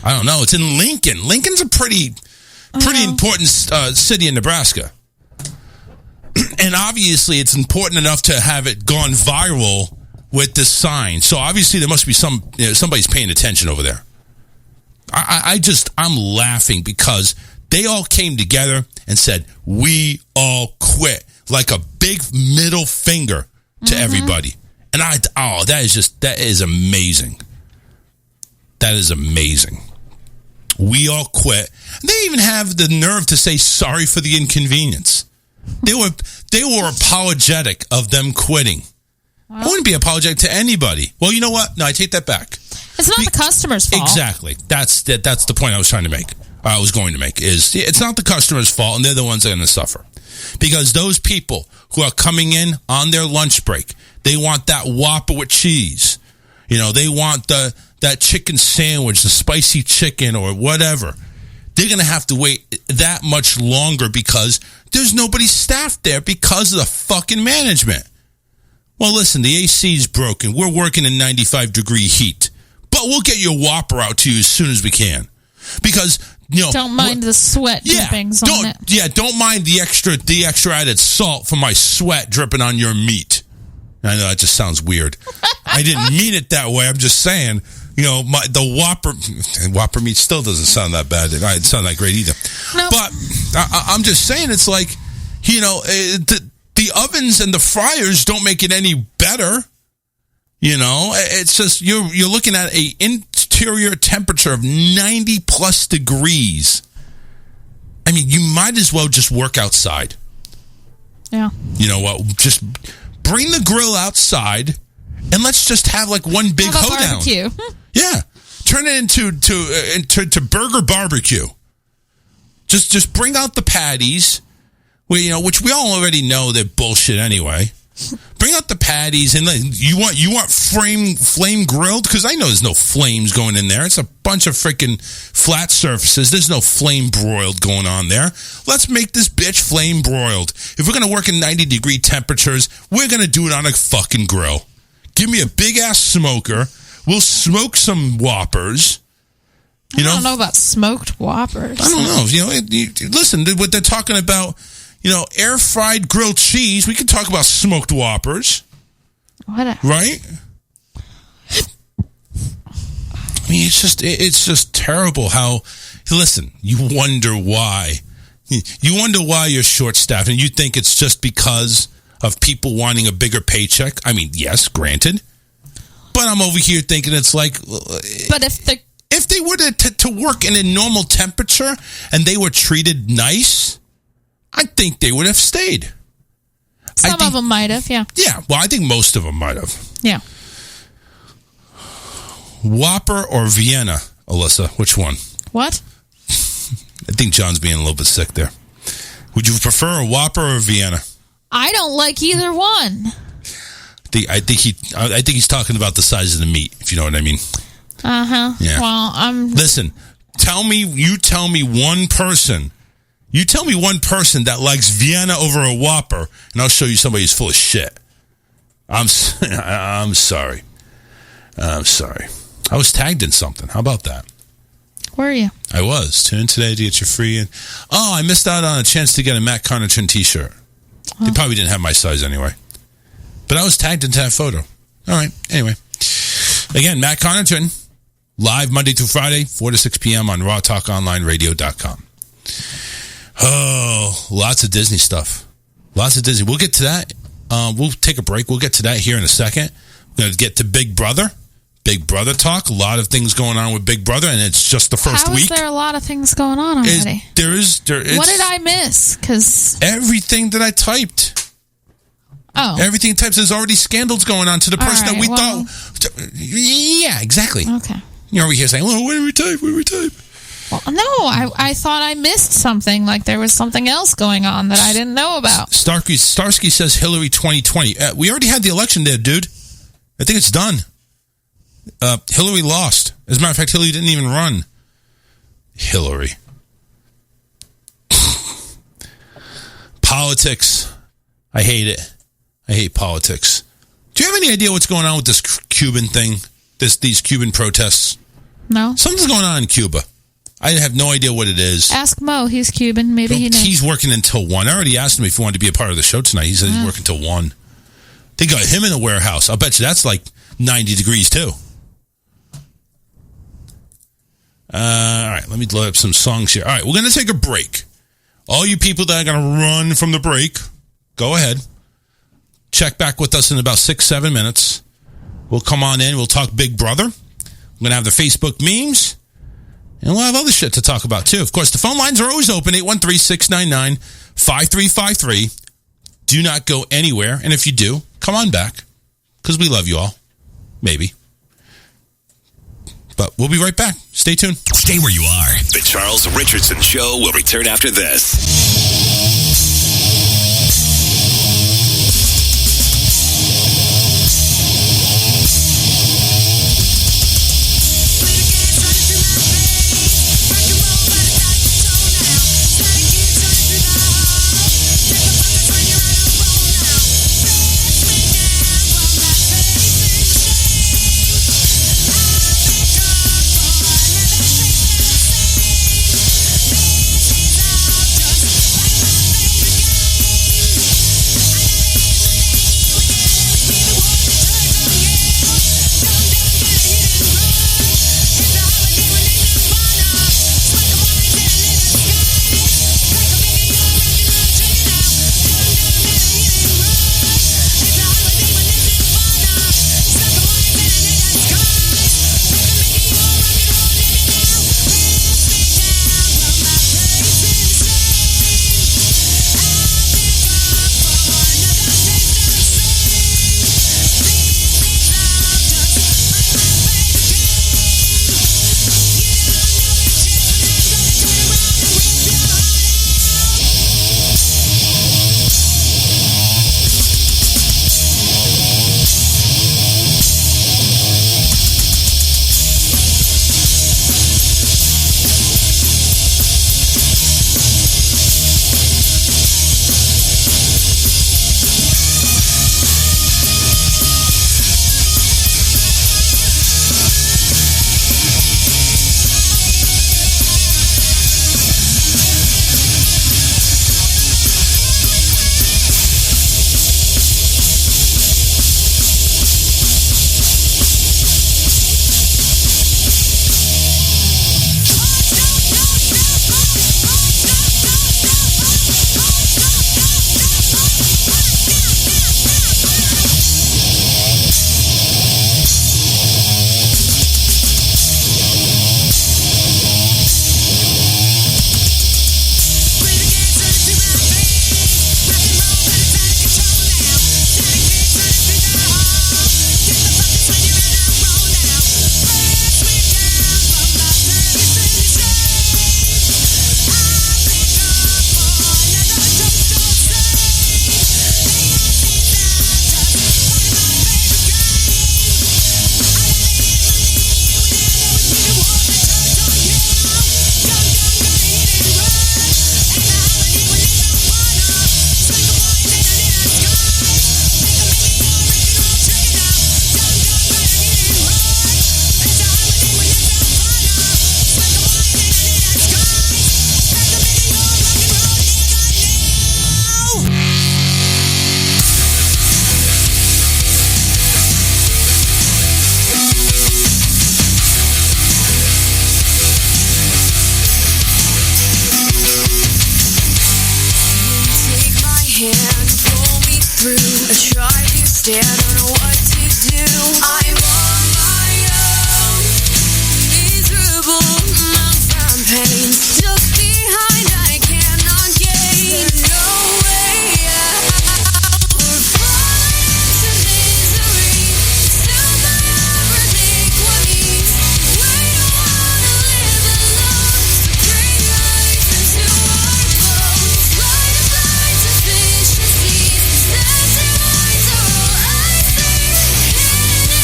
S10: I don't know. It's in Lincoln. Lincoln's a pretty important city in Nebraska. And obviously it's important enough to have it gone viral with this sign. So obviously there must be somebody's paying attention over there. I'm laughing because they all came together and said, we all quit, like a big middle finger to everybody. And that is amazing. That is amazing. We all quit. They even have the nerve to say sorry for the inconvenience. They were apologetic of them quitting. I wouldn't be apologetic to anybody. Well, you know what? No, I take that back.
S11: It's not the customer's fault.
S10: Exactly. That's the point I was trying to make. I was going to make is it's not the customer's fault, and they're the ones that are going to suffer. Because those people who are coming in on their lunch break, they want that Whopper with cheese. They want that chicken sandwich, the spicy chicken or whatever. They're going to have to wait that much longer because there's nobody staffed there because of the fucking management. Well, listen, the AC's broken. We're working in 95-degree heat. But we'll get your Whopper out to you as soon as we can. Because,
S11: don't mind the sweat drippings on it.
S10: Yeah, don't mind the extra added salt from my sweat dripping on your meat. I know that just sounds weird. I didn't mean it that way. I'm just saying, the Whopper meat still doesn't sound that bad. It doesn't sound that great either. Nope. But I'm just saying, it's like, the ovens and the fryers don't make it any better. It's just you're looking at a interior temperature of 90 plus degrees. I mean, you might as well just work outside.
S11: Yeah.
S10: You know what? Just bring the grill outside and let's just have like one big hoedown.
S11: Barbecue.
S10: Yeah. Turn it into burger barbecue. Just bring out the patties, which we all already know they're bullshit anyway. Bring out the patties and you want flame grilled? Because I know there's no flames going in there. It's a bunch of freaking flat surfaces. There's no flame broiled going on there. Let's make this bitch flame broiled. If we're going to work in 90-degree temperatures, we're going to do it on a fucking grill. Give me a big-ass smoker. We'll smoke some Whoppers.
S11: I don't know about smoked Whoppers.
S10: I don't know. Listen, what they're talking about... air-fried grilled cheese. We can talk about smoked Whoppers.
S11: Whatever.
S10: Right? I mean, it's just terrible how... Listen, you wonder why. You wonder why you're short-staffed, and you think it's just because of people wanting a bigger paycheck. I mean, yes, granted. But I'm over here thinking it's like...
S11: But
S10: if they were to work in a normal temperature and they were treated nice... I think they would have stayed.
S11: Some of them might have, yeah.
S10: Yeah, well, I think most of them might have.
S11: Yeah.
S10: Whopper or Vienna, Alyssa? Which one?
S11: What?
S10: I think John's being a little bit sick there. Would you prefer a Whopper or a Vienna?
S11: I don't like either one.
S10: I think he's talking about the size of the meat, if you know what I mean.
S11: Uh-huh.
S10: Yeah.
S11: Well,
S10: Listen, tell me one person... You tell me one person that likes Vienna over a Whopper, and I'll show you somebody who's full of shit. I'm sorry. I'm sorry. I was tagged in something. How about that?
S11: Were you?
S10: I was. Tune in today to get your free. I missed out on a chance to get a Matt Connaughton t-shirt. Oh. They probably didn't have my size anyway. But I was tagged into that photo. All right. Anyway. Again, Matt Connaughton, live Monday through Friday, 4 to 6 p.m. on rawtalkonlineradio.com. Oh, lots of Disney stuff. Lots of Disney. We'll get to that. We'll take a break. We'll get to that here in a second. We're going to get to Big Brother. Big Brother talk. A lot of things going on with Big Brother, and it's just the first week.
S11: How is there a lot of things going on already?
S10: There is.
S11: What did I miss? Because
S10: everything that I typed.
S11: Oh.
S10: Everything typed. There's already scandals going on to the person that we thought. Yeah, exactly.
S11: Okay.
S10: You're over here saying, well, what did we type? What did we type?
S11: Well, no, I thought I missed something, like there was something else going on that I didn't know about.
S10: Starsky says Hillary 2020. We already had the election there, dude. I think it's done. Hillary lost. As a matter of fact, Hillary didn't even run. Hillary. Politics. I hate it. I hate politics. Do you have any idea what's going on with this Cuban thing? These Cuban protests?
S11: No.
S10: Something's going on in Cuba. I have no idea what it is.
S11: Ask Mo. He's Cuban. Maybe he knows.
S10: He's working until 1. I already asked him if he wanted to be a part of the show tonight. He said he's working until 1. They got him in a warehouse. I'll bet you that's like 90 degrees too. All right, let me load up some songs here. All right, we're going to take a break. All you people that are going to run from the break, go ahead. Check back with us in about 6-7 minutes. We'll come on in. We'll talk Big Brother. We're going to have the Facebook memes. And we'll have other shit to talk about, too. Of course, the phone lines are always open, 813-699-5353. Do not go anywhere. And if you do, come on back, because we love you all. Maybe. But we'll be right back. Stay tuned.
S1: Stay where you are. The Charles Richardson Show will return after this.
S8: I don't know what to do. I'm on my own, miserable amongst some pain, stuck behind, I cannot gain. There's no way out. We're falling into misery. Still my everything what means. We don't wanna live alone, so bring life into our bones. Light a blind suspicion sees. That's your eyes are all I see.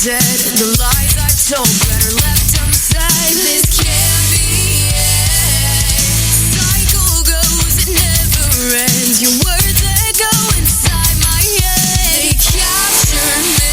S8: dead. The lies I told better left unsaid. This can't be it. Cycle goes, it never ends. Your words that go inside my head, they capture me.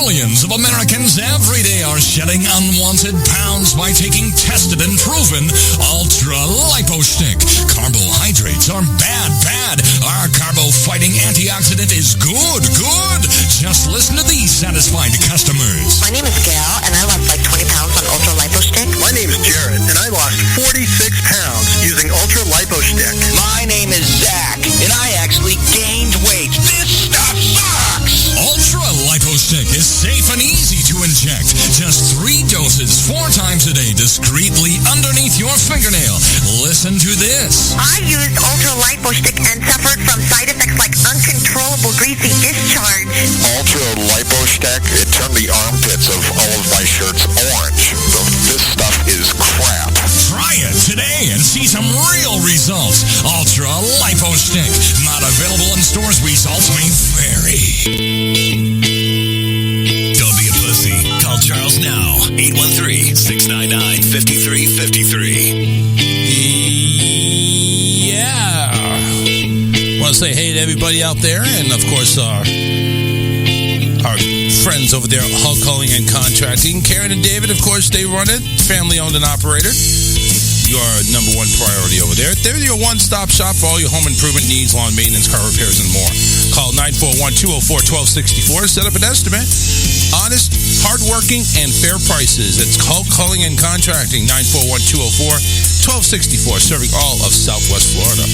S12: Millions of Americans every day are shedding unwanted pounds by taking tested and proven Ultra Lipo Stick. Carbohydrates are bad. Our carbo-fighting antioxidant is good. Just listen to these satisfied customers.
S13: My name is Gail, and I lost like 20 pounds on Ultra Lipo Stick.
S9: My name is Jared, and I lost 46 pounds using Ultra Lipo Stick.
S14: My name is Zach, and I actually gained weight. This stuff sucks!
S12: Ultra Lipo Stick is safe and easy to inject. Just 3 doses 4 times a day discreetly underneath your fingernail. Listen to this.
S13: I used Ultra Lipo Stick and suffered from side effects like uncontrollable greasy discharge.
S15: Ultra Lipo Stick, it turned the armpits of all of my shirts orange. This stuff is crap.
S12: Try it today and see some real results. Ultra Lipo Stick. Not available in stores. Results may vary.
S1: Don't be a pussy. Call Charles now. 813-699-5353.
S10: Yeah. Want to say hey to everybody out there, and of course our friends over there at Hulk Culling and Contracting. Karen and David, of course, they run it. Family owned and operator. Your number one priority over there. They're your one-stop shop for all your home improvement needs, lawn maintenance, car repairs, and more. Call 941-204-1264. Set up an estimate. Honest, hardworking, and fair prices. It's Hulk Culling and Contracting. 941-204-1264. Serving all of Southwest Florida.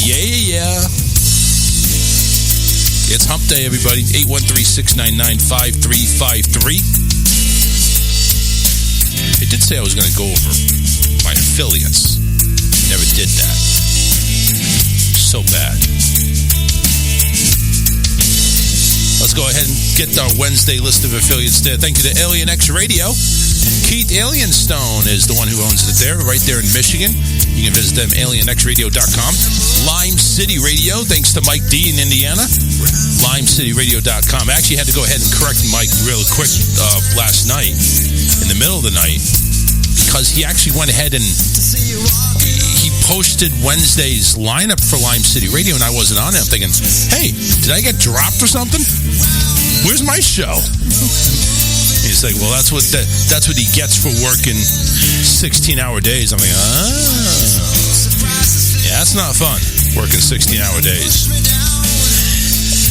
S10: Yeah. It's Hump Day, everybody. 813-699-5353. I did say I was going to go over my affiliates. Never did that. So bad. Let's go ahead and get our Wednesday list of affiliates there. Thank you to Alien X Radio. Keith Alienstone is the one who owns it there, right there in Michigan. You can visit them, alienxradio.com. Lime City Radio, thanks to Mike D in Indiana. LimeCityRadio.com. I actually had to go ahead and correct Mike real quick last night, in the middle of the night, because he actually went ahead and he posted Wednesday's lineup for Lime City Radio, and I wasn't on it. I'm thinking, hey, did I get dropped or something? Where's my show? And he's like, well, that's what he gets for working 16-hour days. I'm like, yeah, that's not fun, working 16-hour days.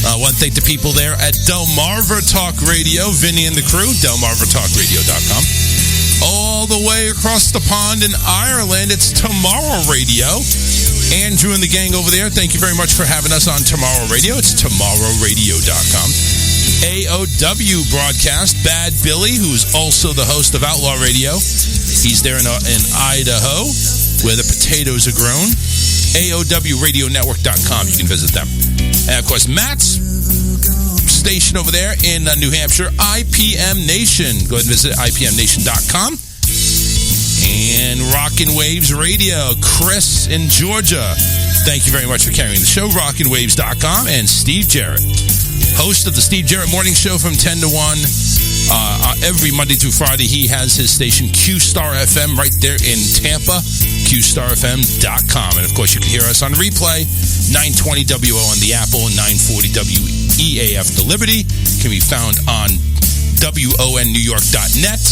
S10: I want to thank the people there at Delmarva Talk Radio, Vinny and the crew, delmarvatalkradio.com. All the way across the pond in Ireland, it's Tomorrow Radio. Andrew and the gang over there, thank you very much for having us on Tomorrow Radio. It's tomorrowradio.com. AOW broadcast, Bad Billy, who's also the host of Outlaw Radio. He's there in Idaho, where the potatoes are grown. AOWradionetwork.com. You can visit them. And, of course, Matt's station over there in New Hampshire, IPM Nation. Go ahead and visit IPMNation.com. And Rockin' Waves Radio, Chris in Georgia. Thank you very much for carrying the show. RockinWaves.com. And Steve Jarrett, host of the Steve Jarrett Morning Show from 10 to 1. Every Monday through Friday, he has his station, Q-Star FM, right there in Tampa, QStarFM.com. And, of course, you can hear us on replay, 920 WO on the Apple and 940 WEAF the Liberty. Can be found on WONNewYork.net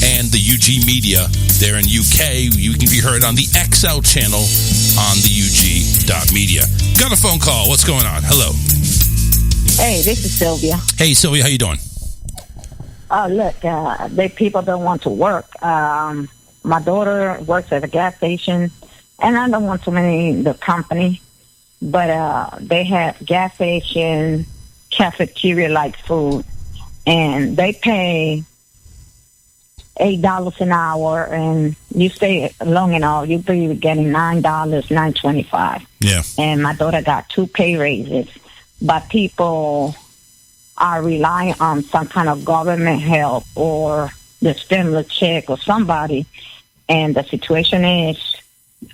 S10: and the UG Media there in UK. You can be heard on the XL channel on the UG.media. Got a phone call. What's going on? Hello.
S16: Hey, this is Sylvia.
S10: Hey, Sylvia, how you doing?
S16: Look, people don't want to work. My daughter works at a gas station, and I don't want to name the company, but they have gas station cafeteria-like food, and they pay $8 an hour, and you stay long enough, you'll be getting $9.25.
S10: Yeah.
S16: And my daughter got 2 pay raises, but people are relying on some kind of government help or the stimulus check or somebody. And the situation is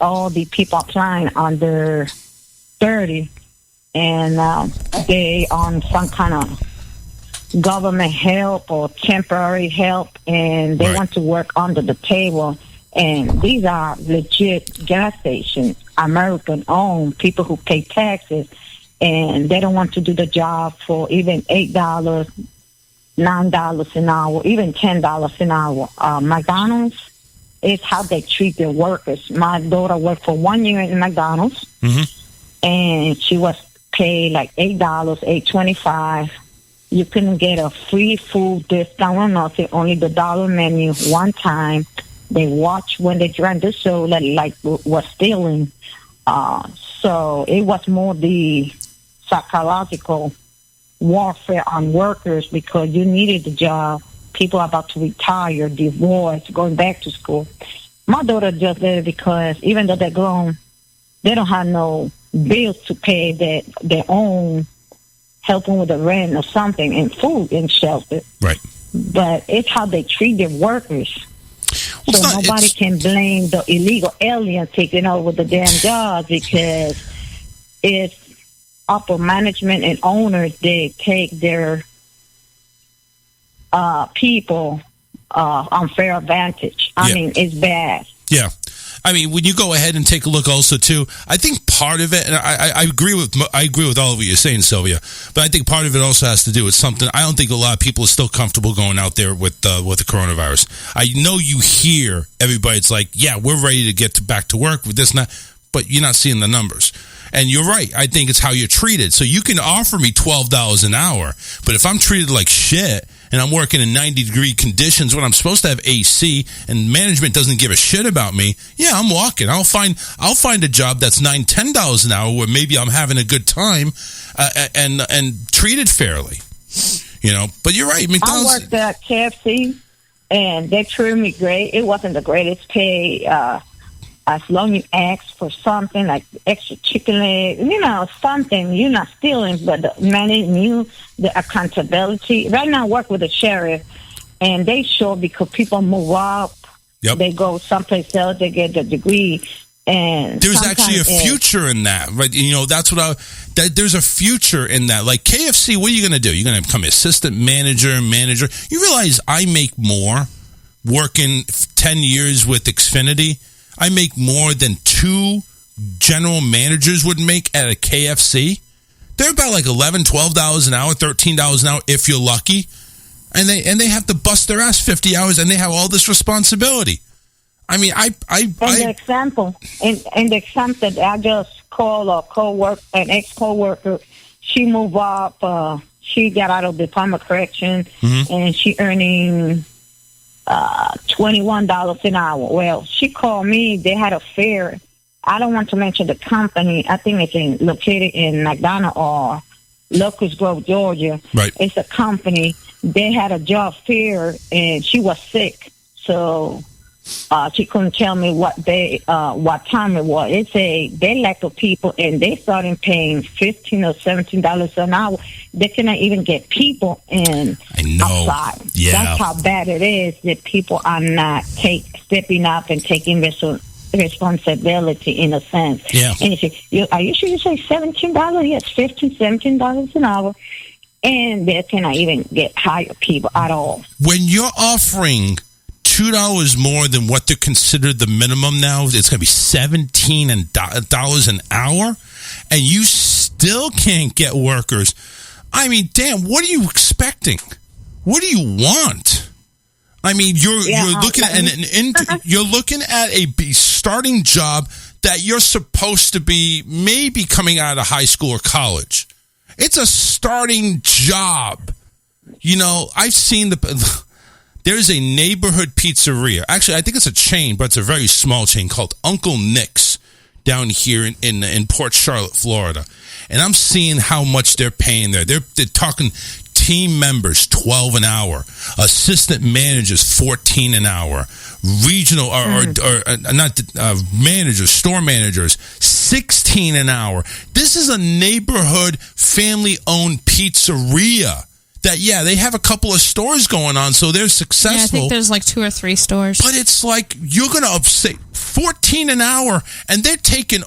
S16: all the people applying under 30 and they on some kind of government help or temporary help, and they want to work under the table. And these are legit gas stations, American-owned, people who pay taxes, and they don't want to do the job for even $8, $9 an hour, even $10 an hour. McDonald's is how they treat their workers. My daughter worked for 1 year in McDonald's, and she was paid like $8, $8.25. You couldn't get a free food discount or nothing, only the dollar menu one time. They watched when they drank the soda like was stealing. So it was more the psychological warfare on workers because you needed the job. People are about to retire, divorce, going back to school. My daughter just did it because even though they're grown, they don't have no bills to pay their own, helping with the rent or something, and food and shelter.
S10: Right.
S16: But it's how they treat their workers. So nobody can blame the illegal alien taking over the damn jobs because it's upper management and owners. They take their people unfair advantage. I mean, it's bad.
S10: Yeah. I mean, when you go ahead and take a look also, too, I think part of it, and I agree with all of what you're saying, Sylvia, but I think part of it also has to do with something. I don't think a lot of people are still comfortable going out there with the coronavirus. I know you hear everybody, it's like, yeah, we're ready to get back to work with this and that, but you're not seeing the numbers. And you're right. I think it's how you're treated. So you can offer me $12 an hour, but if I'm treated like shit and I'm working in 90-degree conditions when I'm supposed to have AC and management doesn't give a shit about me, yeah, I'm walking. I'll find a job that's $9, $10 an hour where maybe I'm having a good time and treated fairly. You know, but you're right. McDonald's.
S16: I worked at KFC and they treated me great. It wasn't the greatest pay. As long as you ask for something like extra chicken leg, something, you're not stealing, but the menu, the accountability. Right now I work with the sheriff, and they show because people move up, they go someplace else, they get the degree. And
S10: there's actually a future in that, right? You know, that's what there's a future in that. Like KFC, what are you going to do? You're going to become assistant manager. You realize I make more working 10 years with Xfinity. I make more than 2 general managers would make at a KFC. They're about like $11, $12 an hour, $13 an hour if you're lucky. And they have to bust their ass 50 hours and they have all this responsibility. I mean, the
S16: example that I just called an ex-coworker, she moved up, she got out of the Department of Correction, and she earning $21 an hour. Well, she called me. They had a fair I don't want to mention the company. I think it's located in McDonough or Locust Grove, Georgia.
S10: Right.
S16: It's a company. They had a job fair, and she was sick, so she couldn't tell me what time it was. It's they lack of people, and they started paying $15 or $17 an hour. They cannot even get people in.
S10: I know.
S16: Outside.
S10: Yeah.
S16: That's how bad it is that people are not stepping up and taking responsibility in a sense.
S10: Yeah.
S16: And you say, are you sure you say $17? Yes, $15, $17 an hour. And they cannot even get hired people at all.
S10: When you're offering $2 more than what they're considered the minimum now, it's going to be $17 an hour, and you still can't get workers. I mean, damn, what are you expecting? What do you want? I mean, you're looking at you're looking at a starting job that you're supposed to be maybe coming out of high school or college. It's a starting job. You know, I've seen there's a neighborhood pizzeria. Actually, I think it's a chain, but it's a very small chain called Uncle Nick's down here in Port Charlotte, Florida. And I'm seeing how much they're paying there. They're talking team members, $12 an hour. Assistant managers, $14 an hour. Regional managers, store managers, $16 an hour. This is a neighborhood family-owned pizzeria that, they have a couple of stores going on, so they're successful.
S11: Yeah, I think there's like 2 or 3 stores.
S10: But it's like you're going to say $14 an hour, and they're taking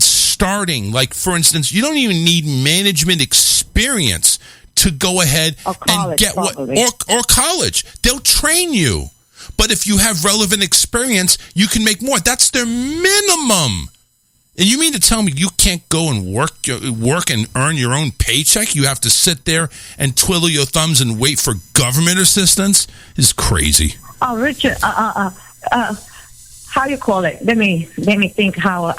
S10: starting. Like, for instance, you don't even need management experience to go ahead and get or college. They'll train you. But if you have relevant experience, you can make more. That's their minimum. And you mean to tell me you can't go and work and earn your own paycheck? You have to sit there and twiddle your thumbs and wait for government assistance? It's crazy.
S16: Oh, Richard, how you call it? Let me think how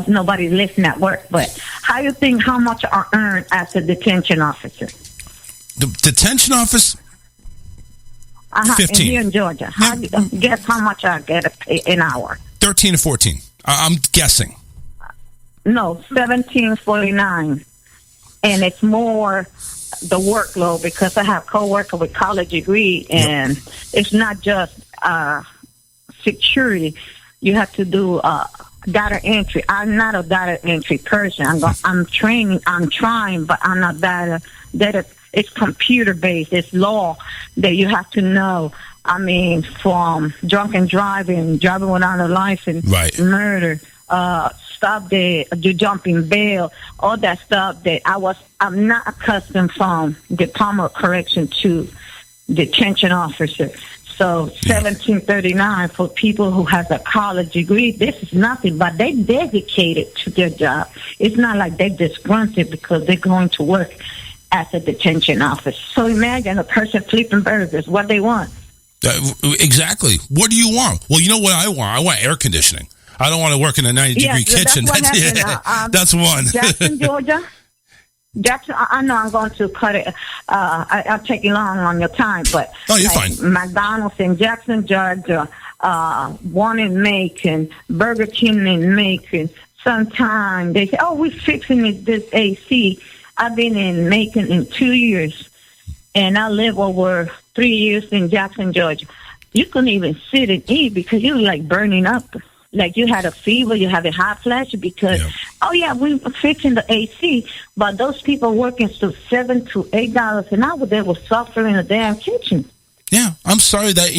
S16: nobody's listening at work. But how you think how much I earn as a detention officer?
S10: The detention office. 15.
S16: Here in Georgia. Guess how much I get an hour?
S10: 13 to 14. I'm guessing.
S16: No, $17.49, and it's more the workload because I have coworker with college degree, and it's not just security. You have to do data entry. I'm not a data entry person. I'm training. I'm trying, but I'm not data. It's computer based. It's law that you have to know. I mean, from drunken driving without a license, murder, stuff that you jumping bail, all that stuff that I'm not accustomed from Department of Correction to detention officer. So $17.39 for people who has a college degree. This is nothing, but they dedicated to their job. It's not like they're disgruntled because they're going to work as a detention officer. So imagine a person flipping burgers. What they want?
S10: Exactly. What do you want? Well, you know what I want? I want air conditioning. I don't want to work in a 90-degree kitchen. That's one.
S16: Jackson, Georgia. Jackson, I know I'm going to cut it. I'm taking long on your time, but
S10: you're fine.
S16: McDonald's in Jackson, Georgia, one in Macon, Burger King in Macon. Sometimes they say, "Oh, we're fixing this AC." I've been in Macon in 2 years, and I live over 3 years in Jackson, Georgia. You couldn't even sit and eat because you were like burning up. Like you had a fever, you have a hot flash because, we're fixing the AC. But those people working to $7 to $8 an hour, they were suffering in the damn kitchen.
S10: Yeah, I'm sorry that,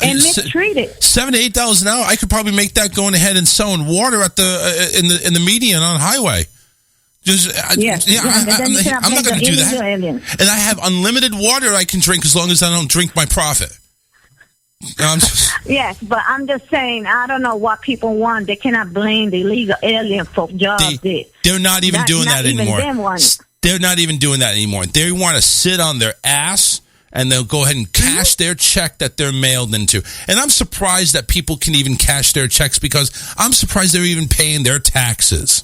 S16: and mistreated.
S10: $7 to $8 an hour, I could probably make that going ahead and selling water at the in the median on highway. I'm not going to do that. And I have unlimited water I can drink as long as I don't drink my profit.
S16: Yes, but I'm just saying, I don't know what people want. They cannot blame the illegal alien for jobs.
S10: They're not even doing that anymore. They're not even doing that anymore. They want to sit on their ass, and they'll go ahead and cash their check that they're mailed into. And I'm surprised that people can even cash their checks because I'm surprised they're even paying their taxes.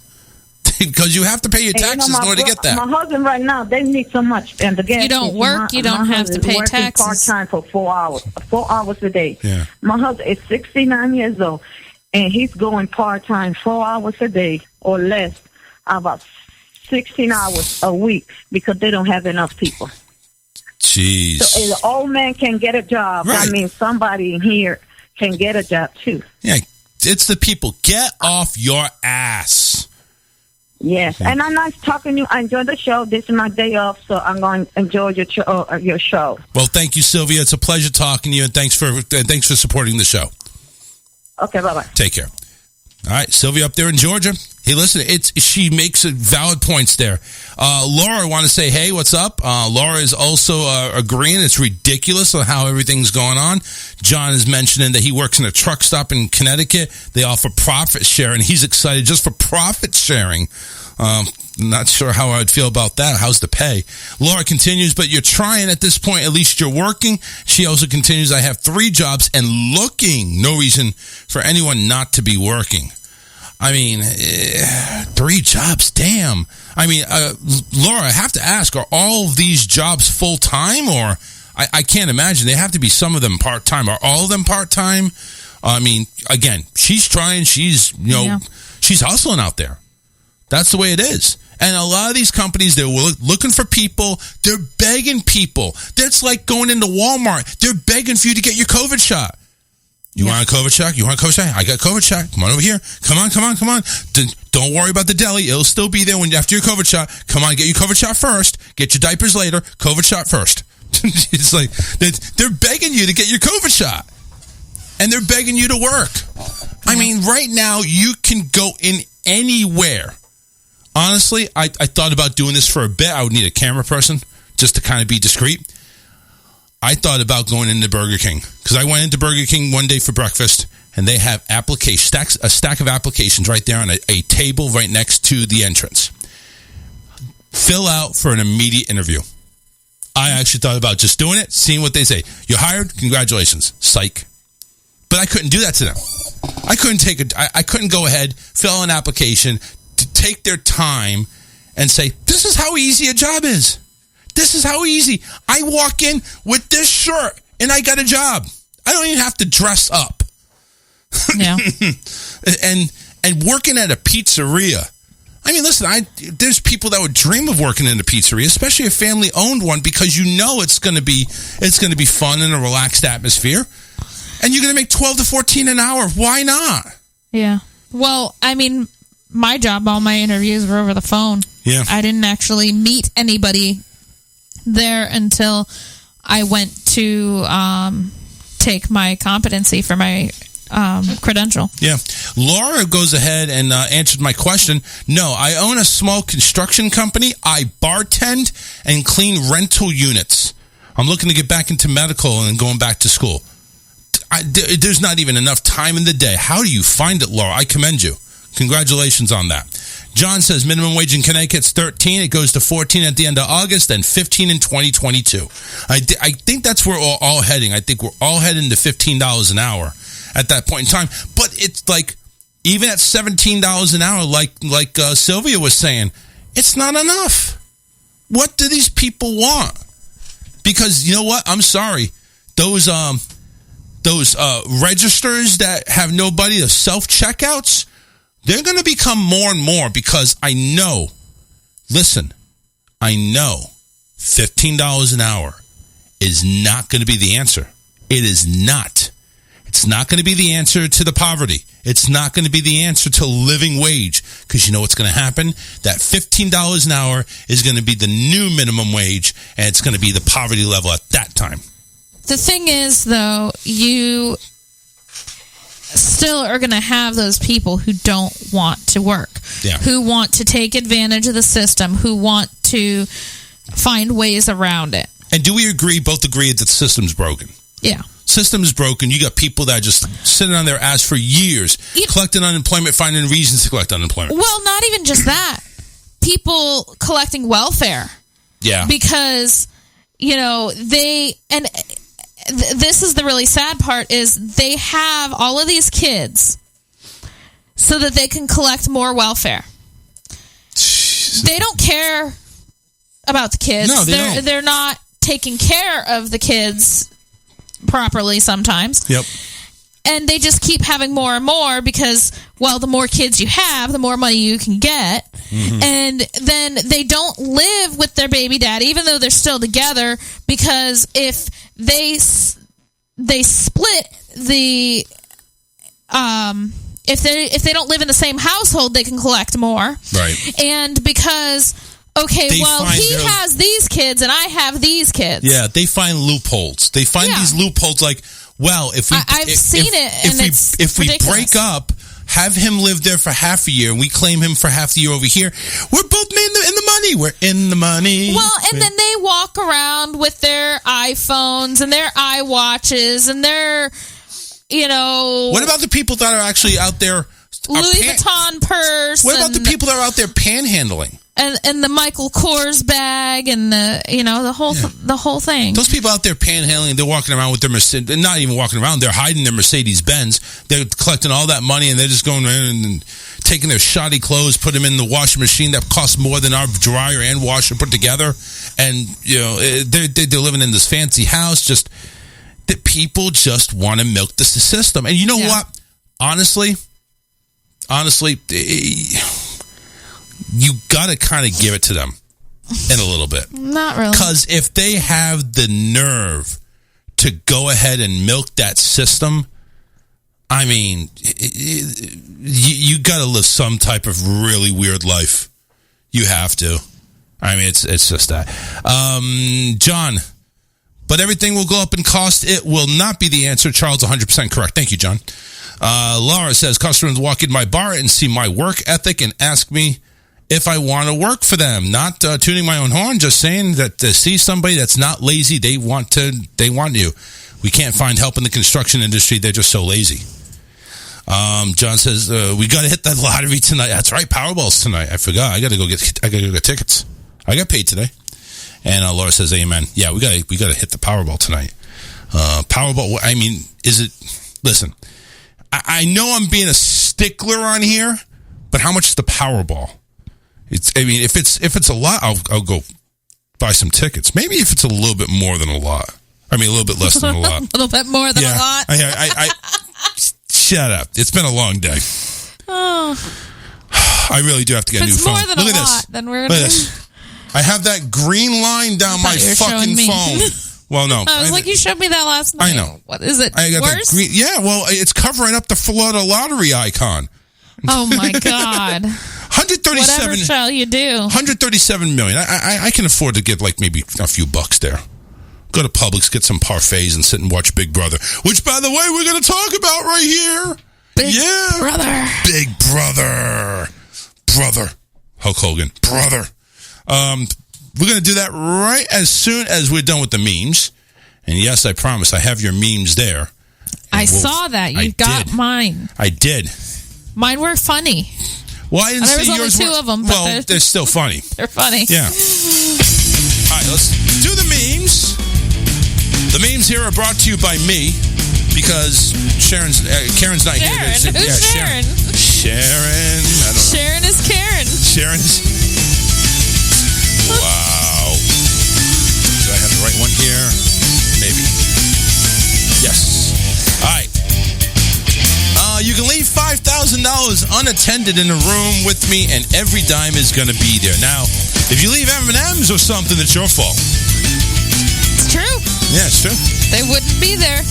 S10: Because you have to pay your taxes in order to get that.
S16: My husband right now, they need so much. And the gas
S11: you don't work, you don't have to pay taxes.
S16: Part-time for 4 hours a day.
S10: Yeah.
S16: My husband is 69 years old. and he's going part-time 4 hours a day or less, about 16 hours a week, because they don't have enough people.
S10: Jeez.
S16: So if the old man can get a job,
S10: Right.
S16: I mean, somebody in here can get a job too.
S10: Yeah, it's the people. Get off your ass.
S16: Yes, and I'm nice talking to you. I enjoy the show. This is my day off, so I'm going to enjoy your show.
S10: Well, thank you, Sylvia. It's a pleasure talking to you, and thanks for supporting the show.
S16: Okay, bye-bye.
S10: Take care. All right, Sylvia up there in Georgia. Hey, listen, she makes valid points there. Laura, I want to say, hey, what's up? Laura is also agreeing it's ridiculous on how everything's going on. John is mentioning that he works in a truck stop in Connecticut. They offer profit share, and he's excited just for profit sharing. Not sure how I would feel about that. How's the pay? Laura continues, but you're trying at this point. At least you're working. She also continues, I have 3 jobs and looking. No reason for anyone not to be working. I mean, 3 jobs, damn. I mean, Laura, I have to ask, are all of these jobs full-time? Or I can't imagine. They have to be some of them part-time. Are all of them part-time? I mean, again, she's trying. She's, she's hustling out there. That's the way it is. And a lot of these companies, they're looking for people. They're begging people. That's like going into Walmart. They're begging for you to get your COVID shot. You want a COVID shot? You want a COVID shot? I got COVID shot. Come on over here. Come on. Don't worry about the deli. It'll still be there after your COVID shot. Come on, get your COVID shot first. Get your diapers later. COVID shot first. It's like they're begging you to get your COVID shot. And they're begging you to work. I mean, right now, you can go in anywhere. Honestly, I thought about doing this for a bit. I would need a camera person just to kind of be discreet. I thought about going into Burger King because I went into Burger King one day for breakfast, and they have a stack of applications right there on a table right next to the entrance. Fill out for an immediate interview. I actually thought about just doing it, seeing what they say. You're hired? Congratulations. Psych. But I couldn't do that to them. I couldn't go ahead, fill out an application, to take their time and say, this is how easy a job is. This is how easy. I walk in with this shirt and I got a job. I don't even have to dress up.
S11: Yeah.
S10: and working at a pizzeria. I mean, listen, there's people that would dream of working in a pizzeria, especially a family-owned one, because you know it's going to be fun and a relaxed atmosphere. And you're going to make $12 to $14 an hour. Why not?
S11: Yeah. Well, I mean, my job, all my interviews were over the phone.
S10: Yeah.
S11: I didn't actually meet anybody there until I went to take my competency for my credential.
S10: Yeah. Laura goes ahead and answered my question. No, I own a small construction company. I bartend and clean rental units. I'm looking to get back into medical and going back to school. There's not even enough time in the day. How do you find it, Laura? I commend you. Congratulations on that. John says minimum wage in Connecticut's $13. It goes to $14 at the end of August, then $15 in 2022. I think that's where we're all heading. I think we're all heading to $15 an hour at that point in time. But it's like, even at $17 an hour, like Sylvia was saying, it's not enough. What do these people want? Because you know what? I'm sorry. Those registers that have nobody, the self-checkouts, they're going to become more and more, because I know $15 an hour is not going to be the answer. It is not. It's not going to be the answer to the poverty. It's not going to be the answer to living wage, because you know what's going to happen? That $15 an hour is going to be the new minimum wage, and it's going to be the poverty level at that time.
S11: The thing is, though, you still are going to have those people who don't want to work, who want to take advantage of the system, who want to find ways around it.
S10: And do we both agree that the system's broken?
S11: Yeah.
S10: System is broken. You got people that are just sitting on their ass for years, collecting unemployment, finding reasons to collect unemployment.
S11: Well, not even just that. People collecting welfare.
S10: Yeah.
S11: Because, this is the really sad part, is they have all of these kids so that they can collect more welfare. Jeez. They don't care about the kids.
S10: No,
S11: they're not taking care of the kids properly sometimes.
S10: Yep.
S11: And they just keep having more and more because, well, the more kids you have, the more money you can get. Mm-hmm. And then they don't live with their baby daddy, even though they're still together, because if they split the... If they don't live in the same household, they can collect more.
S10: Right.
S11: And because, he has these kids and I have these kids.
S10: Yeah, they find loopholes. They find these loopholes like, well, if we...
S11: I've seen it, and
S10: if we break up, have him live there for half a year, and we claim him for half the year over here, we're both in the money. We're in the money.
S11: Well, and then they walk around with their iPhones and their iWatches and their...
S10: What about the people that are actually out there?
S11: Louis Vuitton purse.
S10: What about the people that are out there panhandling?
S11: And the Michael Kors bag and the whole thing.
S10: Those people out there panhandling, they're walking around with their Mercedes, not even walking around, they're hiding their Mercedes Benz. They're collecting all that money and they're just going around and taking their shoddy clothes, put them in the washing machine that costs more than our dryer and washer put together. And they're living in this fancy house. Just that people just want to milk the system. And you know what? Honestly, you got to kind of give it to them in a little bit.
S11: Not really.
S10: Because if they have the nerve to go ahead and milk that system, I mean, you got to live some type of really weird life. You have to. I mean, it's just that. John, but everything will go up in cost. It will not be the answer. Charles, 100% correct. Thank you, John. Laura says, customers walk in my bar and see my work ethic and ask me if I want to work for them. Not tuning my own horn, just saying that to see somebody that's not lazy, they want you. We can't find help in the construction industry. They're just so lazy. John says, we got to hit that lottery tonight. That's right, Powerball's tonight. I forgot. I got to go get tickets. I got paid today. And Laura says, amen. Yeah, we got to hit the Powerball tonight. Powerball, I mean, listen, I know I'm being a stickler on here, but how much is the Powerball? If it's a lot, I'll go buy some tickets. Maybe if it's a little bit more than a lot. I mean, a little bit less than a lot.
S11: A little bit more than a lot.
S10: I shut up. It's been a long day.
S11: Oh.
S10: I really do have to get a new phone.
S11: It's more than
S10: Look
S11: a
S10: at
S11: lot.
S10: this.
S11: Then we're
S10: Look at this. I have that green line down my fucking phone. Well, no.
S11: I was like, you showed me that last night.
S10: I know.
S11: What is it?
S10: I got
S11: worse?
S10: That green. Yeah, well, it's covering up the Florida lottery icon.
S11: Oh my God.
S10: 137.
S11: Whatever shall you do?
S10: 137 million. I can afford to get like maybe a few bucks there. Go to Publix, get some parfaits, and sit and watch Big Brother. Which, by the way, we're going to talk about right here.
S11: Big Brother.
S10: Big Brother. Brother. Hulk Hogan. Brother. We're going to do that right as soon as we're done with the memes. And yes, I promise, I have your memes there.
S11: I saw that. You got mine.
S10: I did.
S11: Mine were funny.
S10: Well, I didn't see yours.
S11: There was only two of them.
S10: Well, they're still funny.
S11: They're funny.
S10: Yeah. All right, let's do the memes. The memes here are brought to you by me because Karen's not here.
S11: Who's Sharon?
S10: Sharon. I don't know.
S11: Sharon is Karen.
S10: Sharon is... Wow. Do I have the right one here? Maybe. Yes. All right. You can leave $5,000 unattended in a room with me, and every dime is going to be there. Now, if you leave M&Ms or something, it's your fault.
S11: It's true.
S10: Yeah, it's true.
S11: They wouldn't be there.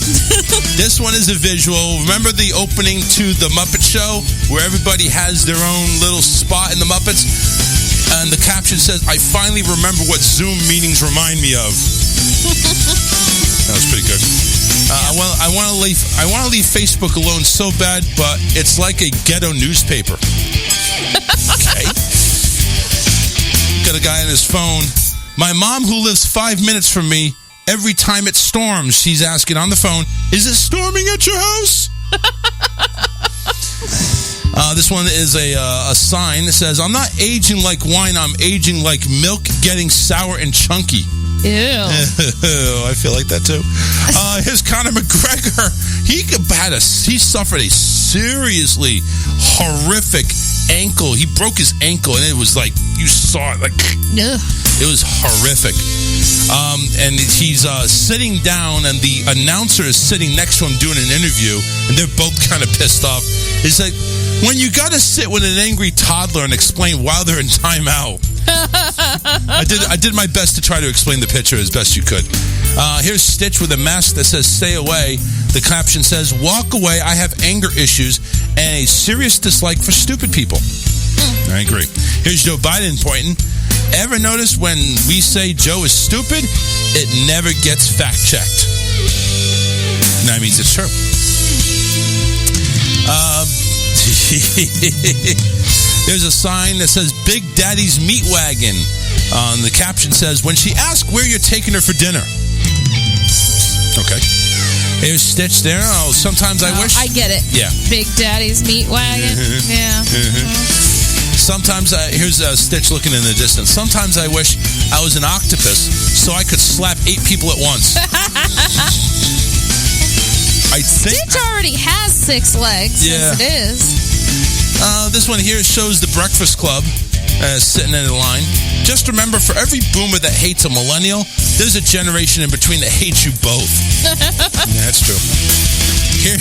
S10: This one is a visual. Remember the opening to The Muppet Show, where everybody has their own little spot in The Muppets? And the caption says, I finally remember what Zoom meetings remind me of. That was pretty good. I want to leave Facebook alone so bad, but it's like a ghetto newspaper. Okay. Got a guy on his phone. My mom, who lives 5 minutes from me, every time it storms, she's asking on the phone, is it storming at your house? This one is a sign that says, I'm not aging like wine, I'm aging like milk getting sour and chunky.
S11: Ew.
S10: I feel like that too. Here's Conor McGregor. He suffered a seriously horrific ankle. He broke his ankle, and it was like, you saw it. Like, it was horrific. And he's sitting down, and the announcer is sitting next to him doing an interview, and they're both kind of pissed off. It's like, when you got to sit with an angry toddler and explain why they're in timeout. I did my best to try to explain the picture as best you could. Here's Stitch with a mask that says, "Stay away." The caption says, "Walk away. I have anger issues and a serious dislike for stupid people." I agree. Here's Joe Biden pointing. "Ever notice when we say Joe is stupid, it never gets fact-checked?" And that means it's true. There's a sign that says Big Daddy's Meat Wagon. The caption says, "When she asks where you're taking her for dinner." Okay. Here's Stitch there. Oh, sometimes I wish.
S11: I get it.
S10: Yeah.
S11: Big Daddy's Meat Wagon. Yeah.
S10: Sometimes, here's Stitch looking in the distance. "Sometimes I wish I was an octopus so I could slap 8 people at once." I think
S11: Stitch already has 6 legs as it is.
S10: This one here shows the Breakfast Club sitting in the line. "Just remember, for every boomer that hates a millennial, there's a generation in between that hates you both." That's true. Here,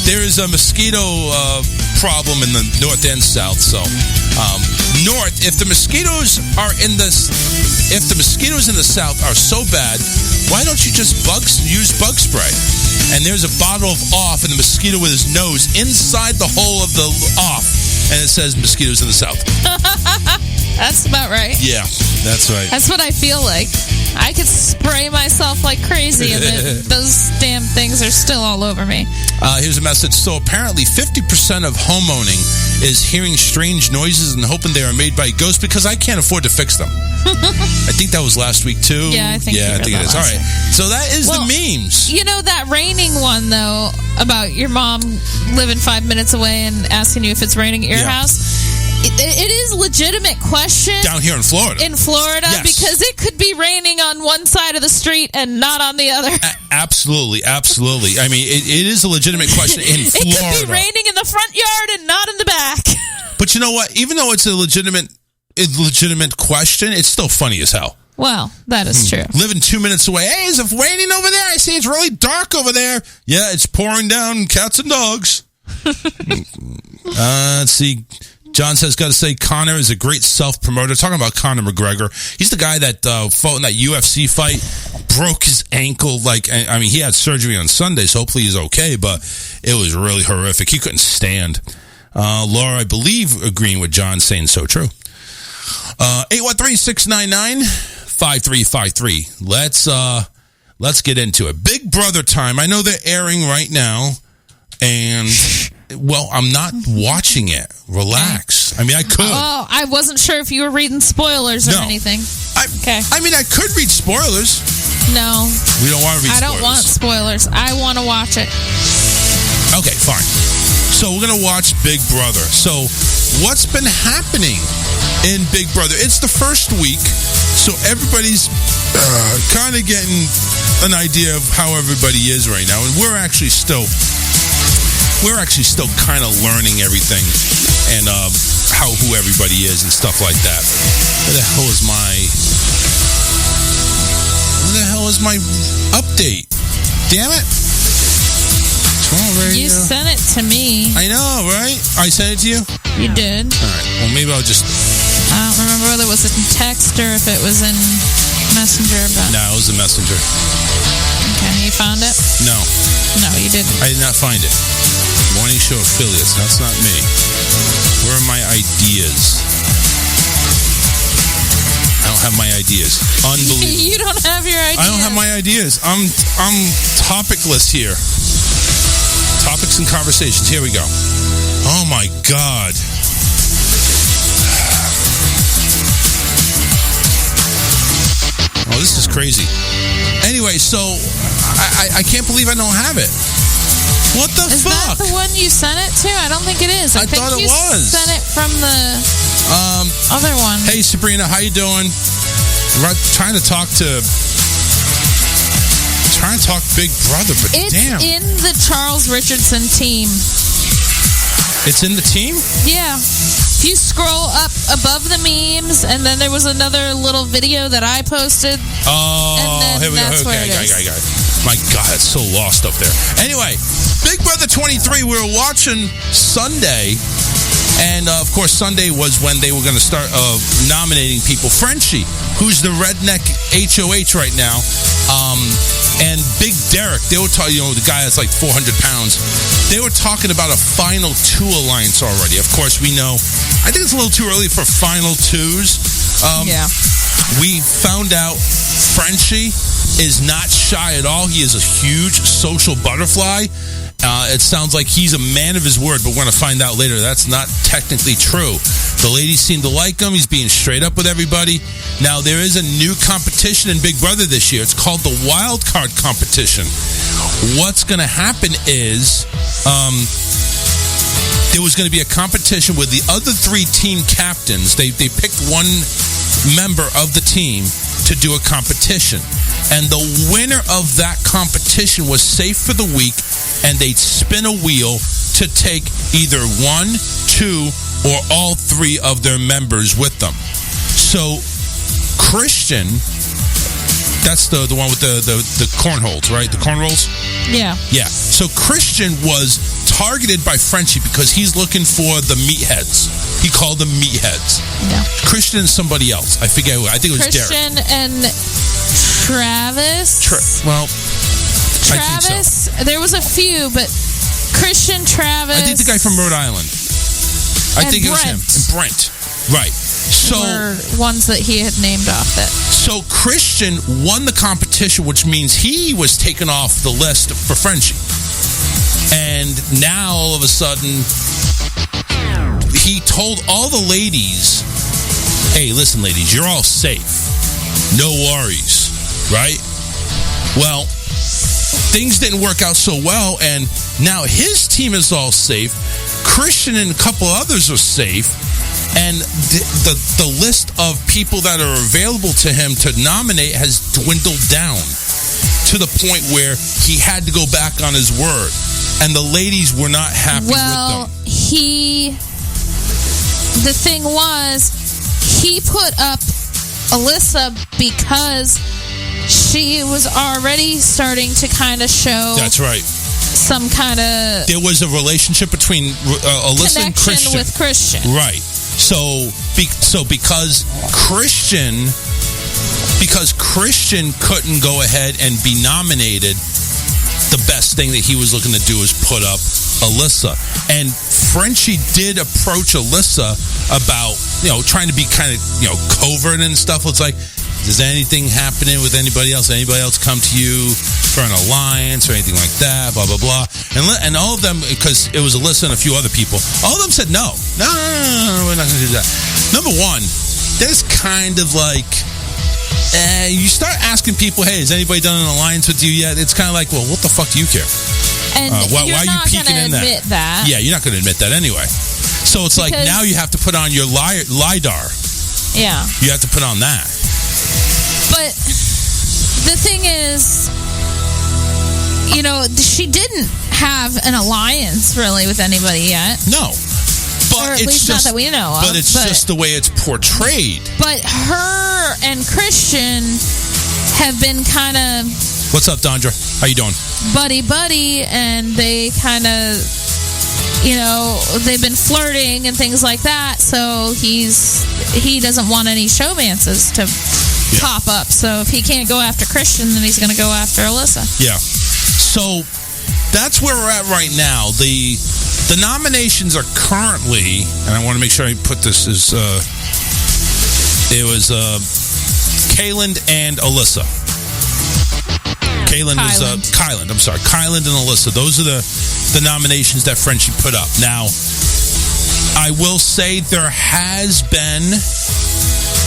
S10: there is a mosquito problem in the north and south. So, north, if the mosquitoes in the south are so bad, why don't you just use bug spray? And there's a bottle of off and the mosquito with his nose inside the hole of the off, and it says mosquitoes in the south.
S11: That's about right.
S10: Yeah, that's right.
S11: That's what I feel like. I could spray myself like crazy, and then those damn things are still all over me.
S10: Here's a message. "So apparently 50% of homeowning is hearing strange noises and hoping they are made by ghosts because I can't afford to fix them." I think that was last week, too.
S11: Yeah, I think it is.
S10: All right. So that is the memes.
S11: You know, that raining one, though, about your mom living 5 minutes away and asking you if it's raining at your house. It is a legitimate question.
S10: Down here in Florida. Yes.
S11: Because it could be raining on one side of the street and not on the other.
S10: Absolutely. I mean, it is a legitimate question in Florida.
S11: It could be raining in the front yard and not in the back.
S10: But you know what? Even though it's a legitimate question, it's still funny as hell.
S11: Well, that is true.
S10: Living 2 minutes away. "Hey, is it raining over there? I see it's really dark over there." "Yeah, it's pouring down cats and dogs." Let's see. John says, "Got to say, Conor is a great self-promoter." Talking about Conor McGregor. He's the guy that fought in that UFC fight, broke his ankle. I mean, he had surgery on Sunday, so hopefully he's okay, but it was really horrific. He couldn't stand. Laura, I believe, agreeing with John, saying so true. 813-699-5353. Let's get into it. Big Brother time. I know they're airing right now, and well, I'm not watching it. Relax. I mean, I could.
S11: Oh, I wasn't sure if you were reading spoilers or anything. Okay.
S10: I mean, I could read spoilers.
S11: No.
S10: We don't want to read spoilers.
S11: I don't want spoilers. I want to watch it.
S10: Okay, fine. So we're going to watch Big Brother. So what's been happening in Big Brother? It's the first week, so everybody's kind of getting an idea of how everybody is right now. And we're actually still kind of learning everything and who everybody is and stuff like that. Where the hell is my update? Damn it.
S11: You sent it to me.
S10: I know, right? I sent it to you?
S11: You did.
S10: All right. Well, maybe I'll just...
S11: I don't remember whether it was in text or if it was in Messenger, but...
S10: No, it was in Messenger.
S11: Okay, you found it?
S10: No.
S11: No, you didn't.
S10: I did not find it. Morning Show affiliates. That's not me. Where are my ideas? I don't have my ideas. Unbelievable.
S11: You don't have your ideas.
S10: I don't have my ideas. I'm topicless here. Topics and conversations. Here we go. Oh my God. Oh, this is crazy. Anyway, so I can't believe I don't have it. What the fuck?
S11: Is that the one you sent it to? I don't think it is.
S10: I thought it was.
S11: Sent it from the other one.
S10: Hey, Sabrina, how you doing? We're trying to talk Big Brother, but
S11: it's
S10: damn.
S11: in the Charles Richardson team.
S10: It's in the team?
S11: Yeah. If you scroll up above the memes, and then there was another little video that I posted.
S10: Oh,
S11: and then
S10: here we
S11: that's
S10: go.
S11: where
S10: Okay,
S11: it is.
S10: okay. My God, it's so lost up there. Anyway, Big Brother 23, we were watching Sunday. And, of course, Sunday was when they were going to start nominating people. Frenchie, who's the redneck HOH right now, and Big Derek, they were talking, the guy that's like 400 pounds, they were talking about a final two alliance already. Of course, we know, I think it's a little too early for final twos.
S11: Yeah.
S10: We found out Frenchie is not shy at all. He is a huge social butterfly. It sounds like he's a man of his word, but we're going to find out later that's not technically true. The ladies seem to like him. He's being straight up with everybody. Now, there is a new competition in Big Brother this year. It's called the Wild Card Competition. What's going to happen is there was going to be a competition with the other three team captains. They picked one member of the team to do a competition. And the winner of that competition was safe for the week, and they'd spin a wheel to take either 1, 2, or all three of their members with them. So Christian, that's the one with the cornholes, right? The cornrows?
S11: Yeah.
S10: Yeah. So Christian was targeted by Frenchie because he's looking for the meatheads. He called them meatheads.
S11: Yeah.
S10: Christian and somebody else. I forget who. I think it was
S11: Christian
S10: Derek.
S11: and Travis.
S10: I think
S11: Travis,
S10: so.
S11: there was a few, but Christian, Travis.
S10: I think the guy from Rhode Island. I think it was him. And Brent. Right. So
S11: were ones that he had named off it.
S10: So Christian won the competition, which means he was taken off the list for Frenchie. And now, all of a sudden, he told all the ladies, hey, listen, ladies, you're all safe. No worries. Right? Well, things didn't work out so well, and now his team is all safe. Christian and a couple others are safe, and the list of people that are available to him to nominate has dwindled down to the point where he had to go back on his word, and the ladies were not happy with them.
S11: The thing was, he put up Alyssa because she was already starting to kind of show.
S10: That's right.
S11: Some kind of.
S10: There was a relationship between Alyssa and Christian.
S11: With Christian.
S10: Right. So because Christian couldn't go ahead and be nominated, the best thing that he was looking to do was put up Alyssa. And Frenchie did approach Alyssa about, trying to be kind of, covert and stuff. It's like, is anything happening with anybody else? Anybody else come to you for an alliance or anything like that? Blah, blah, blah. And all of them, because it was Alyssa and a few other people, all of them said no. No, we're not going to do that. Number one, there's kind of like, you start asking people, hey, has anybody done an alliance with you yet? It's kind of like, well, what the fuck do you care?
S11: And
S10: why are you peeking in that? Yeah, you're not going to admit that anyway. So it's like, now you have to put on your LiDAR.
S11: Yeah.
S10: You have to put on that.
S11: But the thing is, she didn't have an alliance really with anybody yet.
S10: No. But
S11: or at least not that we know of.
S10: But it's just the way it's portrayed.
S11: But her and Christian have been kind of...
S10: What's up, Dondra? How you doing?
S11: Buddy, and they kind of... they've been flirting and things like that, so he doesn't want any showmances to pop up. So if he can't go after Christian, then he's going to go after Alyssa. Yeah.
S10: So that's where we're at right now. The nominations are currently, and I want to make sure I put this as it was Kayland and Alyssa. Kyland. I'm sorry, Kyland and Alyssa. Those are the nominations that Frenchie put up. Now, I will say there has been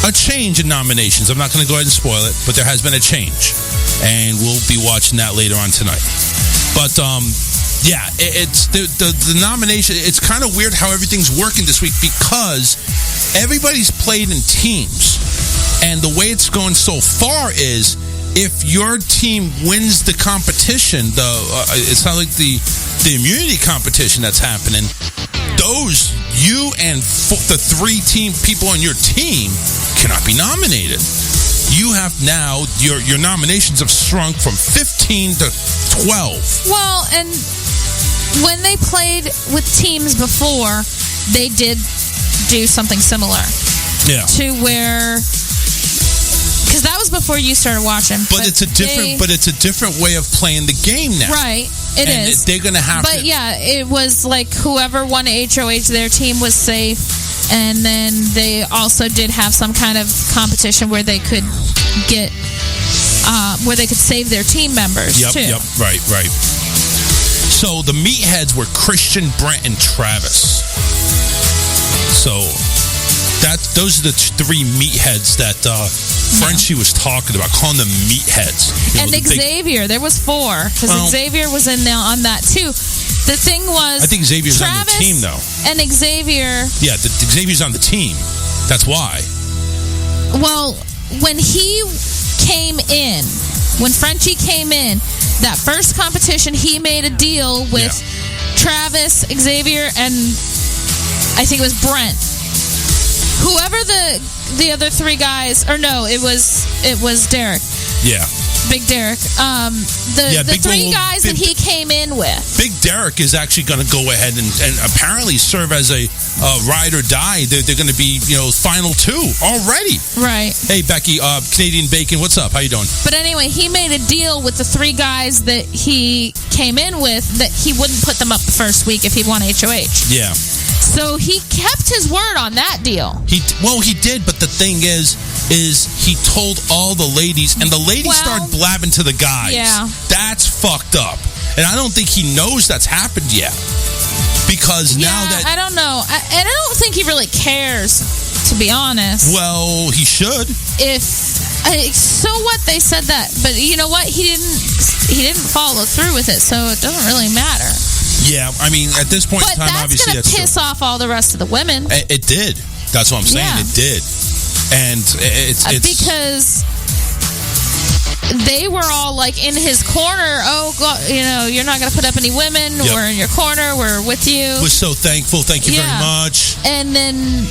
S10: a change in nominations. I'm not going to go ahead and spoil it, but there has been a change, and we'll be watching that later on tonight. But yeah, it's the nomination. It's kind of weird how everything's working this week because everybody's played in teams, and the way it's going so far is, if your team wins the competition, it's not like the immunity competition that's happening. you and the 3 people on your team cannot be nominated. You have now, your nominations have shrunk from 15 to 12.
S11: Well, and when they played with teams before, they did do something similar.
S10: Yeah.
S11: To where, because that was before you started watching.
S10: But it's a different way of playing the game now.
S11: Right. It is.
S10: They're going to have
S11: But yeah, it was like whoever won HOH, their team was safe. And then they also did have some kind of competition where they could get, where they could save their team members too.
S10: Yep. Right. So the meatheads were Christian, Brent, and Travis. So those are the 3 meatheads that Frenchie was talking about, calling them meatheads.
S11: And Xavier, there was 4 because Xavier was in there on that too. The thing was,
S10: I think Xavier's
S11: Travis
S10: on the team though.
S11: And Xavier,
S10: Xavier's on the team. That's why.
S11: Well, when he came in, when Frenchie came in, that first competition, he made a deal with Travis, Xavier, and I think it was Brent. Whoever the other 3 guys, or no, it was Derek.
S10: Yeah.
S11: Big Derek. The 3 guys that he came in with.
S10: Big Derek is actually going to go ahead and apparently serve as a ride or die. They're going to be, final 2 already.
S11: Right.
S10: Hey, Becky, Canadian Bacon, what's up? How you doing?
S11: But anyway, he made a deal with the 3 guys that he came in with that he wouldn't put them up the first week if he won HOH.
S10: Yeah.
S11: So he kept his word on that deal.
S10: He did, but the thing is he told all the ladies, and the ladies started blabbing to the guys.
S11: Yeah.
S10: That's fucked up. And I don't think he knows that's happened yet. Because now that...
S11: I don't know. And I don't think he really cares, to be honest.
S10: Well, he should.
S11: So what, they said that. But you know what? He didn't follow through with it, so it doesn't really matter.
S10: Yeah, I mean, at this point in time, obviously that's
S11: going to piss off all the rest of the women.
S10: It did. That's what I'm saying. Yeah. It did. And it's...
S11: Because they were all like in his corner. Oh, God, you're not going to put up any women. Yep. We're in your corner. We're with you.
S10: We're so thankful. Thank you very much.
S11: And then,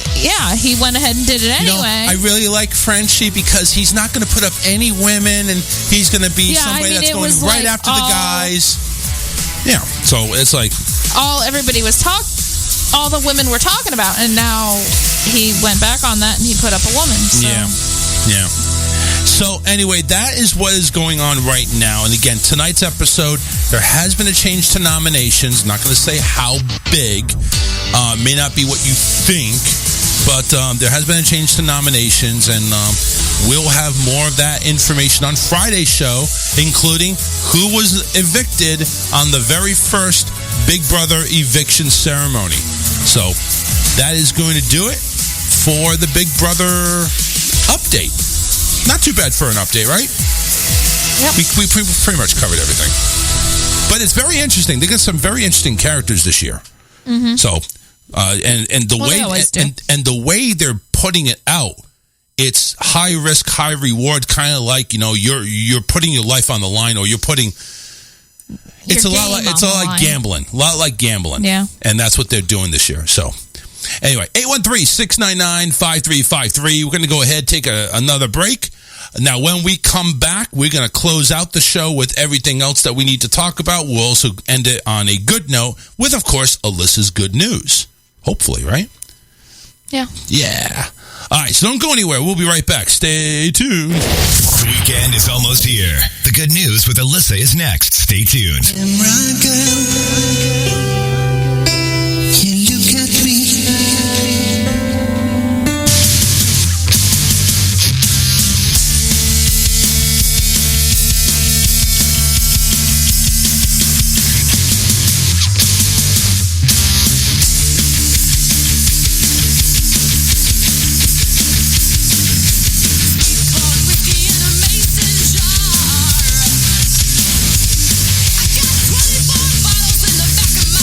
S11: he went ahead and did it anyway.
S10: I really like Frenchie because he's not going to put up any women, and he's going to be somebody that's going right after the guys. Yeah, so it's like
S11: all the women were talking about, and now he went back on that and he put up a woman. So.
S10: Yeah. So anyway, that is what is going on right now. And again, tonight's episode, there has been a change to nominations. Not going to say how big. May not be what you think, but there has been a change to nominations, and we'll have more of that information on Friday's show, including who was evicted on the very first Big Brother eviction ceremony. So that is going to do it for the Big Brother update. Not too bad for an update, right?
S11: Yep.
S10: We pretty much covered everything. But it's very interesting. They got some very interesting characters this year.
S11: Mm-hmm.
S10: So, and the way they're putting it out, it's high risk, high reward, kind of like, you're putting your life on the line, or you're putting... It's a lot like gambling. A lot like gambling.
S11: Yeah.
S10: And that's what they're doing this year. So, anyway, 813-699-5353. We're going to go ahead, take another break. Now, when we come back, we're going to close out the show with everything else that we need to talk about. We'll also end it on a good note with, of course, Alyssa's good news. Hopefully, right?
S11: Yeah.
S10: Yeah. All right, so don't go anywhere. We'll be right back. Stay tuned.
S1: The weekend is almost here. The good news with Alyssa is next. Stay tuned.
S17: You look at me.
S18: I got 24 bottles in the back of my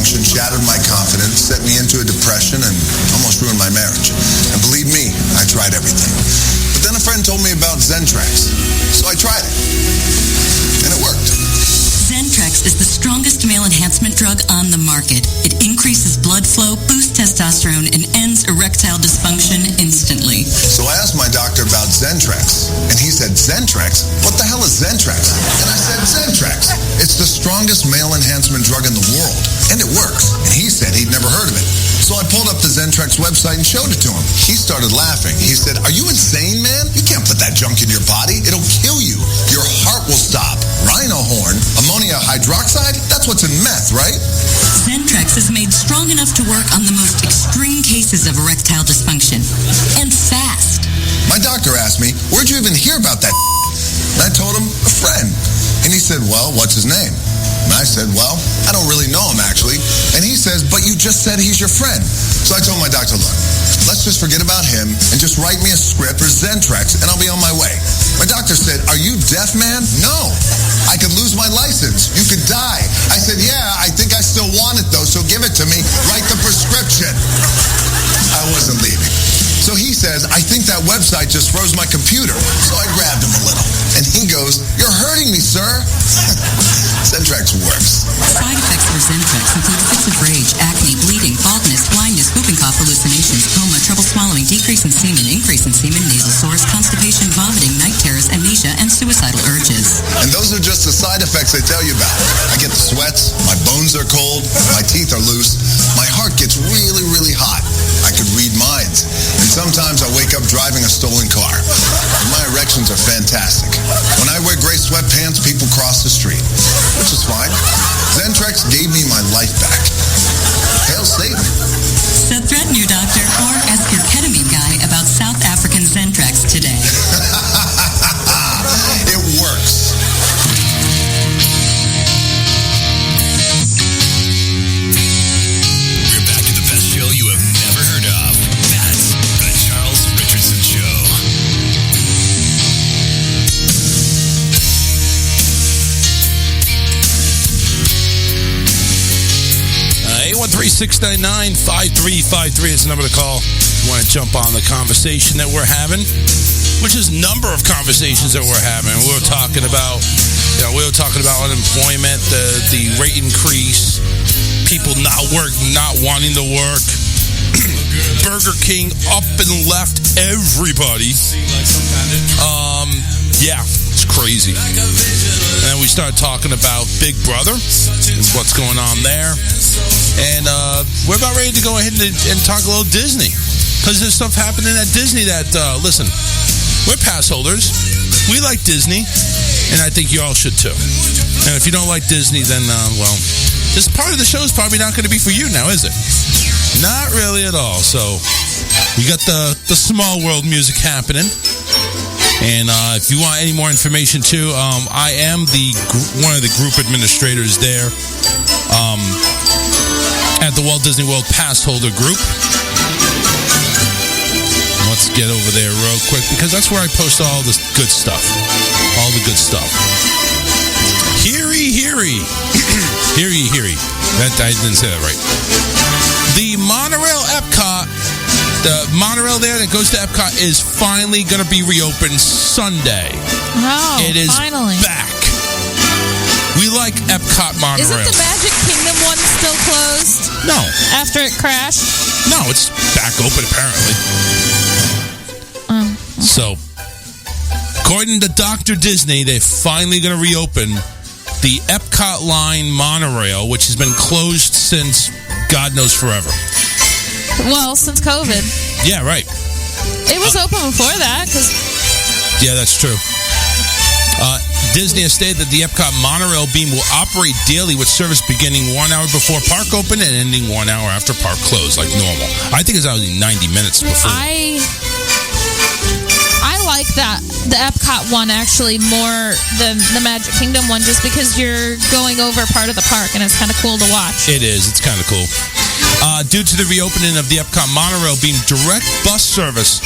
S17: dysfunction shattered my confidence, set me into a depression, and almost ruined my marriage. And believe me, I tried everything. But then a friend told me about Zentrax, so I tried it. And it worked.
S18: Zentrax is the strongest male enhancement drug on the market. It increases blood flow, boosts testosterone, and ends erectile dysfunction instantly.
S17: So I asked my doctor about Zentrax, and he said, Zentrax? What the hell is Zentrax? And I said, Zentrax. It's the strongest male enhancement drug in the world, and it works. And he said he'd never heard of it. So I pulled up the Zentrax website and showed it to him. He started laughing. He said, are you insane, man? You can't put that junk in your body. It'll kill you. Your heart will stop. Rhino horn, ammonia hydroxide, that's what's in meth, right?
S18: Zentrax is made strong enough to work on the most extreme cases of erectile dysfunction. And fast.
S17: My doctor asked me, where'd you even hear about that? And I told him, a friend. And he said, well, what's his name? And I said, well, I don't really know him, actually. And he says, but you just said he's your friend. So I told my doctor, look, let's just forget about him and just write me a script for Zentrax, and I'll be on my way. My doctor said, are you deaf, man? No. I could lose my license. You could die. I said, yeah, I think I still want it, though, so give it to me. Write the prescription. I wasn't leaving. So he says, I think that website just froze my computer. So I grabbed him a little. And he goes, you're hurting me, sir. Zentrax works.
S18: Side effects for Zentrax include fits of rage, acne, bleeding, baldness, blindness, whooping cough, hallucinations, coma, trouble swallowing, decrease in semen, increase in semen, nasal sores, constipation, vomiting, night terrors, amnesia, and suicidal urges.
S17: And those are just the side effects I tell you about. I get the sweats, my bones are cold, my teeth are loose, my heart gets really, really hot. I could read minds. And sometimes I wake up driving a stolen car. And my erections are fantastic. When I wear gray sweatpants, people cross the street, which is fine. Zentrax gave me my life back. Hail Satan.
S18: So threaten your doctor or ask your ketamine guy about South African Zentrax today.
S17: It works.
S12: We're back to the best show you have never heard of. That's The Charles Richardson Show.
S10: 813-699-5353 is the number to call. You want to jump on the conversation that we're having, which is a number of conversations that we're having. We were talking about, unemployment, the rate increase, people not wanting to work. Burger King up and left everybody. Yeah, it's crazy. And then we started talking about Big Brother and what's going on there. And we're about ready to go ahead and talk a little Disney. Because there's stuff happening at Disney that, listen, we're pass holders. We like Disney. And I think you all should too. And if you don't like Disney, then, well, this part of the show is probably not going to be for you now, is it? Not really at all. So we got the Small World music happening. And if you want any more information too, I am one of the group administrators there at the Walt Disney World Pass Holder Group. Let's get over there real quick because that's where I post all this good stuff. All the good stuff. Heary. Heary. I didn't say that right. The monorail Epcot, the monorail there that goes to Epcot is finally going to be reopened Sunday.
S11: Oh,
S10: it is
S11: finally
S10: back. We like Epcot monorail.
S11: Isn't the Magic Kingdom one still closed?
S10: No.
S11: After it crashed?
S10: No, it's back open apparently. So, according to Dr. Disney, they're finally going to reopen the Epcot line monorail, which has been closed since God knows forever.
S11: Well, since COVID.
S10: Yeah, right.
S11: It was open before that.
S10: Yeah, that's true. Disney has stated that the Epcot monorail beam will operate daily with service beginning 1 hour before park open and ending 1 hour after park close, like normal. I think it's only 90 minutes before.
S11: I like that, the Epcot one, actually, more than the Magic Kingdom one, just because you're going over part of the park, and it's kind of cool to watch.
S10: It is. It's kind of cool. Due to the reopening of the Epcot monorail beam, direct bus service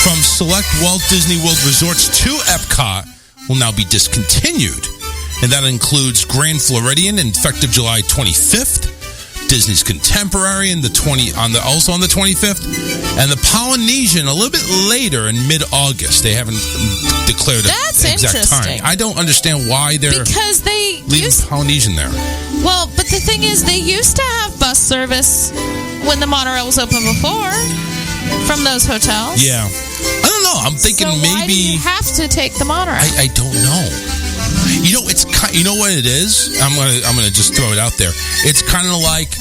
S10: from select Walt Disney World resorts to Epcot will now be discontinued. And that includes Grand Floridian, effective July 25th, Disney's Contemporary also on the 25th, and the Polynesian a little bit later in mid-August. They haven't declared an exact time. I don't understand why they're
S11: because they
S10: leaving Polynesian there.
S11: Well, but the thing is, they used to have bus service when the monorail was open before from those hotels.
S10: Yeah, I don't know. I'm thinking
S11: so
S10: maybe
S11: why do you have to take the monorail.
S10: I don't know. You know what it is? I'm gonna just throw it out there. It's kind of like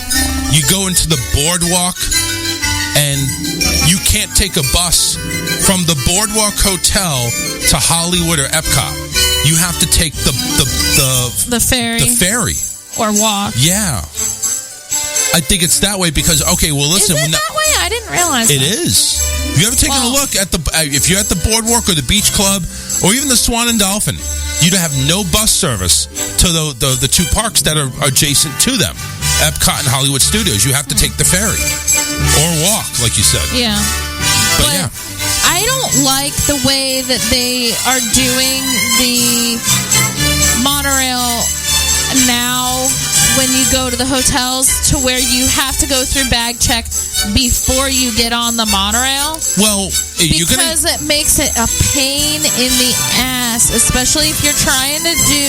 S10: you go into the boardwalk and you can't take a bus from the Boardwalk Hotel to Hollywood or Epcot. You have to take the ferry. The ferry.
S11: Or walk.
S10: Yeah. I think it's that way because, okay, well, listen.
S11: Is it that way? I didn't realize
S10: it is. Have you ever taken a look at if you're at the Boardwalk or the Beach Club or even the Swan and Dolphin, you'd have no bus service to the two parks that are adjacent to them, Epcot and Hollywood Studios. You have to take the ferry or walk, like you said.
S11: Yeah.
S10: But yeah.
S11: I don't like the way that they are doing the monorail now when you go to the hotels to where you have to go through bag check before you get on the monorail.
S10: Well,
S11: because it makes it a pain in the ass, especially if you're trying to do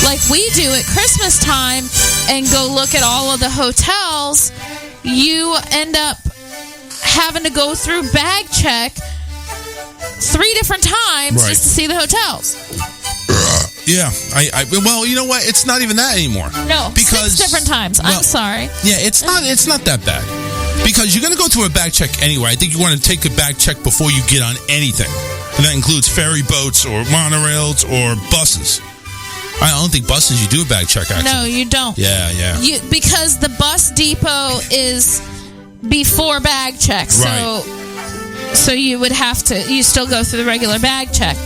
S11: like we do at Christmas time and go look at all of the hotels. You end up having to go through bag check 3 different times just to see the hotels.
S10: Yeah, well, you know what? It's not even that anymore.
S11: No, because 6 different times. I'm sorry. Yeah,
S10: it's not that bad because you're going to go through a bag check anyway. I think you want to take a bag check before you get on anything, and that includes ferry boats or monorails or buses. I don't think buses you do a bag check. Actually,
S11: no, you don't.
S10: Yeah.
S11: Because the bus depot is before bag check, so you would have to. You still go through the regular bag check.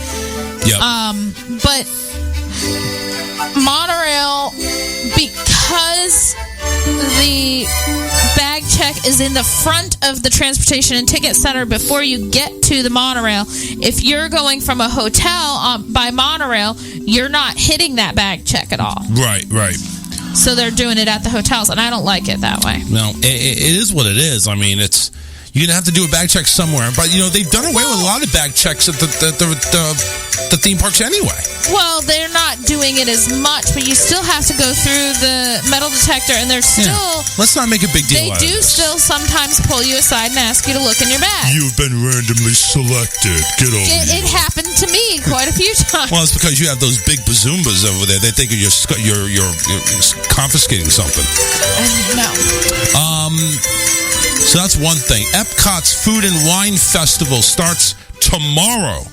S10: Yep.
S11: But monorail, because the bag check is in the front of the transportation and ticket center before you get to the monorail, if you're going from a hotel by monorail, you're not hitting that bag check at all.
S10: Right.
S11: So they're doing it at the hotels, and I don't like it that way.
S10: No, it is what it is. I mean, you're going to have to do a bag check somewhere. But, they've done away with a lot of bag checks at the theme parks anyway.
S11: Well, they're not doing it as much, but you still have to go through the metal detector, and they're still... Yeah.
S10: Let's not make a big deal
S11: out of this. They do still sometimes pull you aside and ask you to look in your bag.
S10: You've been randomly selected. Get over it.
S11: It happened to me quite a few times.
S10: Well, it's because you have those big bazoombas over there. They think you're confiscating something.
S11: No.
S10: So that's one thing. Epcot's Food and Wine Festival starts tomorrow,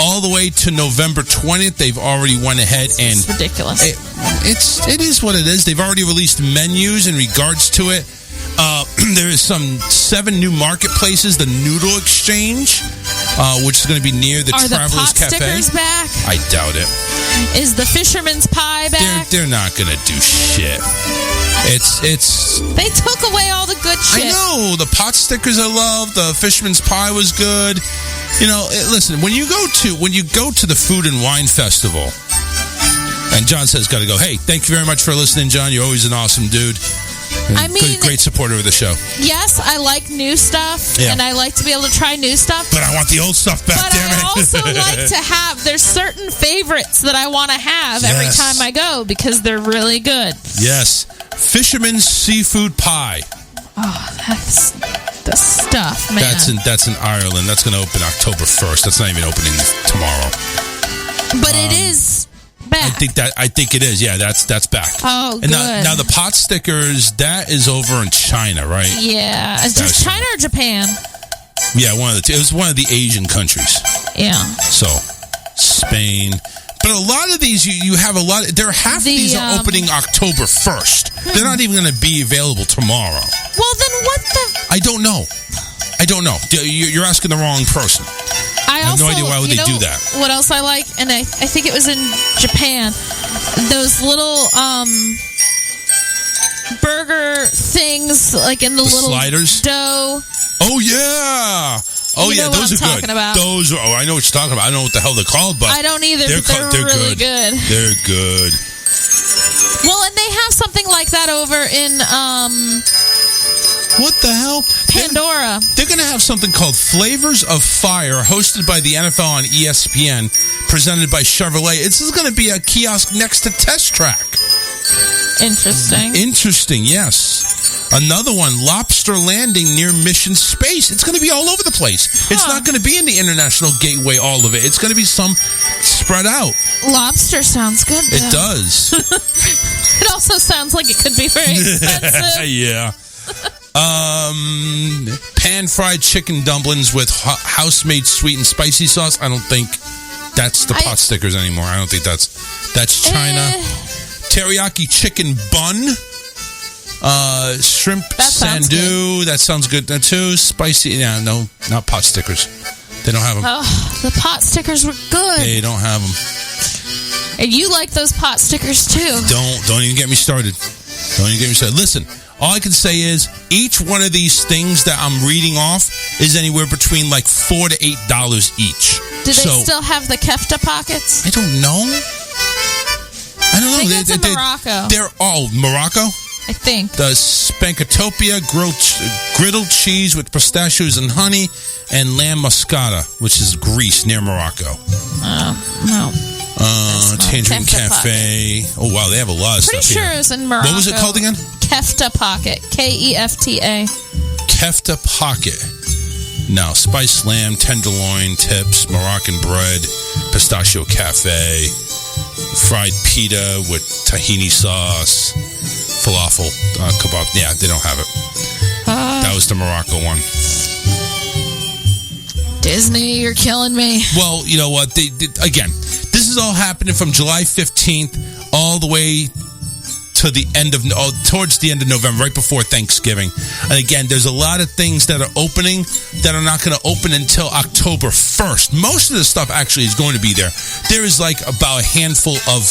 S10: all the way to November 20th. They've already went ahead and...
S11: It's ridiculous.
S10: It is what it is. They've already released menus in regards to it. There is some 7 new marketplaces. The Noodle Exchange, which is going to be near the Travelers Cafe.
S11: Are the pot stickers back?
S10: I doubt it.
S11: Is the Fisherman's Pie back?
S10: They're not going to do shit. It's.
S11: They took away all the good shit.
S10: I know. The pot stickers I love. The Fisherman's Pie was good. Listen, when you go to the Food and Wine Festival, and John says, got to go, hey, thank you very much for listening, John. You're always an awesome dude.
S11: I mean,
S10: great supporter of the show.
S11: Yes, I like new stuff, and I like to be able to try new stuff.
S10: But I want the old stuff back, damn it.
S11: I also like to have, there's certain favorites that I want to have every time I go because they're really good.
S10: Yes. Fisherman's Seafood Pie.
S11: Oh, that's the stuff, man.
S10: That's in Ireland. That's going to open October 1st. That's not even opening tomorrow.
S11: But it is back.
S10: I think it is. Yeah, that's back.
S11: Oh,
S10: and
S11: good.
S10: Now the pot stickers, that is over in China, right?
S11: Yeah. Is it China or Japan?
S10: Yeah, one of the two. It was one of the Asian countries.
S11: Yeah.
S10: So, Spain. But a lot of these, you have a lot. Half of these are opening October 1st. They're not even going to be available tomorrow.
S11: Well, then what the?
S10: I don't know. You're asking the wrong person. I have no idea why would they do that.
S11: What else I like, and I think it was in Japan, those little burger things, like in the little
S10: sliders?
S11: Dough.
S10: Oh, yeah. Oh, yeah, those are good. Those are, I know what you're talking about. I don't know what the hell they're called, but
S11: I don't either, but they're really good.
S10: They're good.
S11: Well, and they have something like that over in
S10: What the hell?
S11: Pandora.
S10: They're going to have something called Flavors of Fire, hosted by the NFL on ESPN, presented by Chevrolet. This is going to be a kiosk next to Test Track. Interesting, yes. Another one, Lobster Landing near Mission Space. It's going to be all over the place. It's not going to be in the International Gateway, all of it. It's going to be some spread out.
S11: Lobster sounds good, though.
S10: It does.
S11: It also sounds like it could be very expensive.
S10: Yeah. Pan-fried chicken dumplings with house-made sweet and spicy sauce. I don't think that's the pot stickers anymore. I don't think that's China. Teriyaki chicken bun. Shrimp sandu. That sounds good too. Spicy. Yeah, no, not pot stickers. They don't have them.
S11: Oh, the pot stickers were good.
S10: They don't have them.
S11: And you like those pot stickers too.
S10: Don't even get me started. Don't even get me started. Listen, all I can say is each one of these things that I'm reading off is anywhere between like $4 to $8 each.
S11: Do they still have the kefta pockets?
S10: I don't know. I don't know.
S11: I think that's in Morocco.
S10: They're all Morocco.
S11: I think.
S10: The Spankatopia griddled cheese with pistachios and honey, and lamb muscata, which is Greece near Morocco.
S11: No.
S10: Tangerine Cafe.
S11: Pocket.
S10: Oh, wow, they have a lot of
S11: Pretty
S10: stuff
S11: sure
S10: here.
S11: it was in Morocco.
S10: What was it called again?
S11: Kefta Pocket. Kefta.
S10: Kefta Pocket. Now, spiced lamb, tenderloin, tips, Moroccan bread, pistachio cafe, fried pita with tahini sauce, falafel, kebab. Yeah, they don't have it. That was the Morocco one.
S11: Disney, you're killing me.
S10: Well, you know what? Again, this is all happening from July 15th all the way to the end of towards the end of November, right before Thanksgiving. And again, there's a lot of things that are opening that are not going to open until October 1st. Most of the stuff actually is going to be there. There is like about a handful of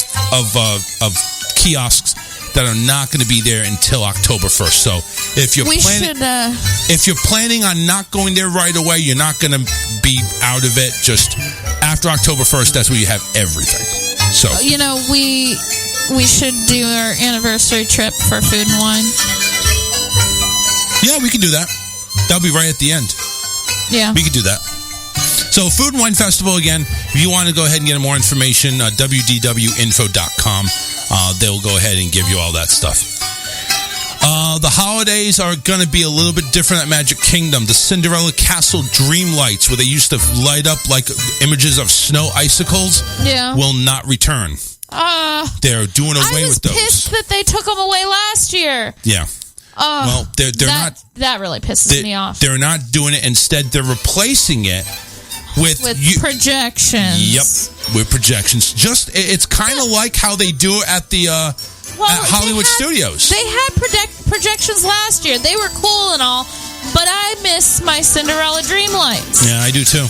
S10: kiosks that are not going to be there until October 1st. So if you're if you're planning on not going there right away, you're not going to be out of it. Just after October 1st, that's where you have everything. So
S11: you know, we should do our anniversary trip for Food and Wine.
S10: Yeah, we can do that. That'll be right at the end.
S11: Yeah.
S10: We could do that. So Food and Wine Festival, again, if you want to go ahead and get more information, wdwinfo.com. They'll go ahead and give you all that stuff. The holidays are going to be a little bit different at Magic Kingdom. The Cinderella Castle Dream Lights, where they used to light up like images of snow icicles, will not return. They're doing away with those.
S11: I was pissed that they took them away last year.
S10: Yeah. Well, they're not.
S11: That really pisses me off.
S10: They're not doing it. Instead, they're replacing it with
S11: projections.
S10: Yep, with projections. Just it's kind of like how they do it at the at Hollywood Studios.
S11: They had projections last year. They were cool and all, but I miss my Cinderella Dream Lights.
S10: Yeah, I do too.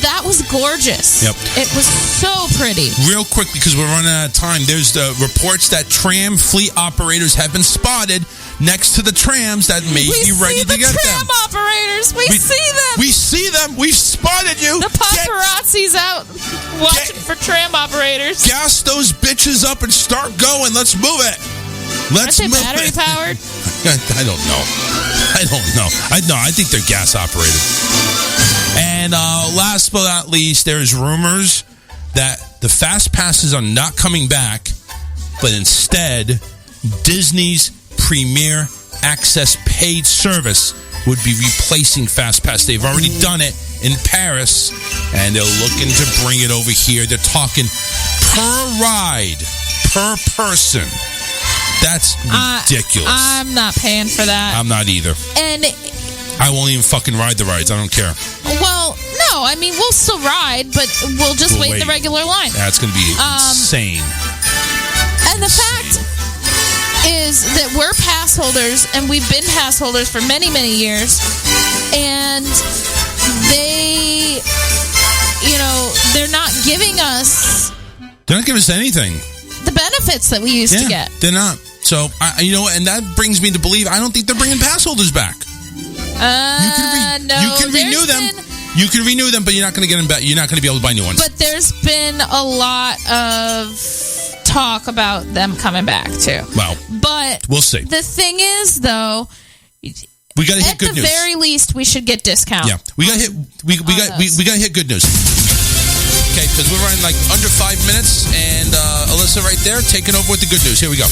S11: That was gorgeous.
S10: Yep.
S11: It was so pretty.
S10: Real quickly, because we're running out of time, there's the reports that tram fleet operators have been spotted next to the trams that may be ready to get them.
S11: Tram operators. We see them.
S10: We see them. We've spotted you.
S11: The paparazzi's out watching for tram operators.
S10: Gas those bitches up and start going. Let's move it. Let's move
S11: battery powered?
S10: I don't know. I think they're gas operated. And last but not least, there's rumors that the Fast Passes are not coming back, but instead, Disney's Premier Access paid service would be replacing Fast Pass. They've already done it in Paris, and they're looking to bring it over here. They're talking per ride, per person. That's ridiculous.
S11: I'm not paying for that.
S10: I'm not either.
S11: And
S10: I won't even fucking ride the rides. I don't care.
S11: Well, no. I mean, we'll still ride, but we'll just wait in the regular line.
S10: That's going to be insane.
S11: And the fact is that we're pass holders, and we've been pass holders for many, many years, and they, they're not giving us...
S10: They're not giving us anything.
S11: The benefits that we used to get.
S10: They're not. So, and that brings me to believe I don't think they're bringing pass holders back.
S11: No.
S10: You can renew them. You can renew them, but you're not going to get them back. You're not going to be able to buy new ones.
S11: But there's been a lot of talk about them coming back too.
S10: Well,
S11: but
S10: we'll see.
S11: The thing is, though,
S10: we got to hit good news.
S11: At the very least, we should get discounts.
S10: Yeah, we got to hit. We got to hit good news. Okay, because we're running like under 5 minutes, and Alyssa right there taking over with the good news. Here we go.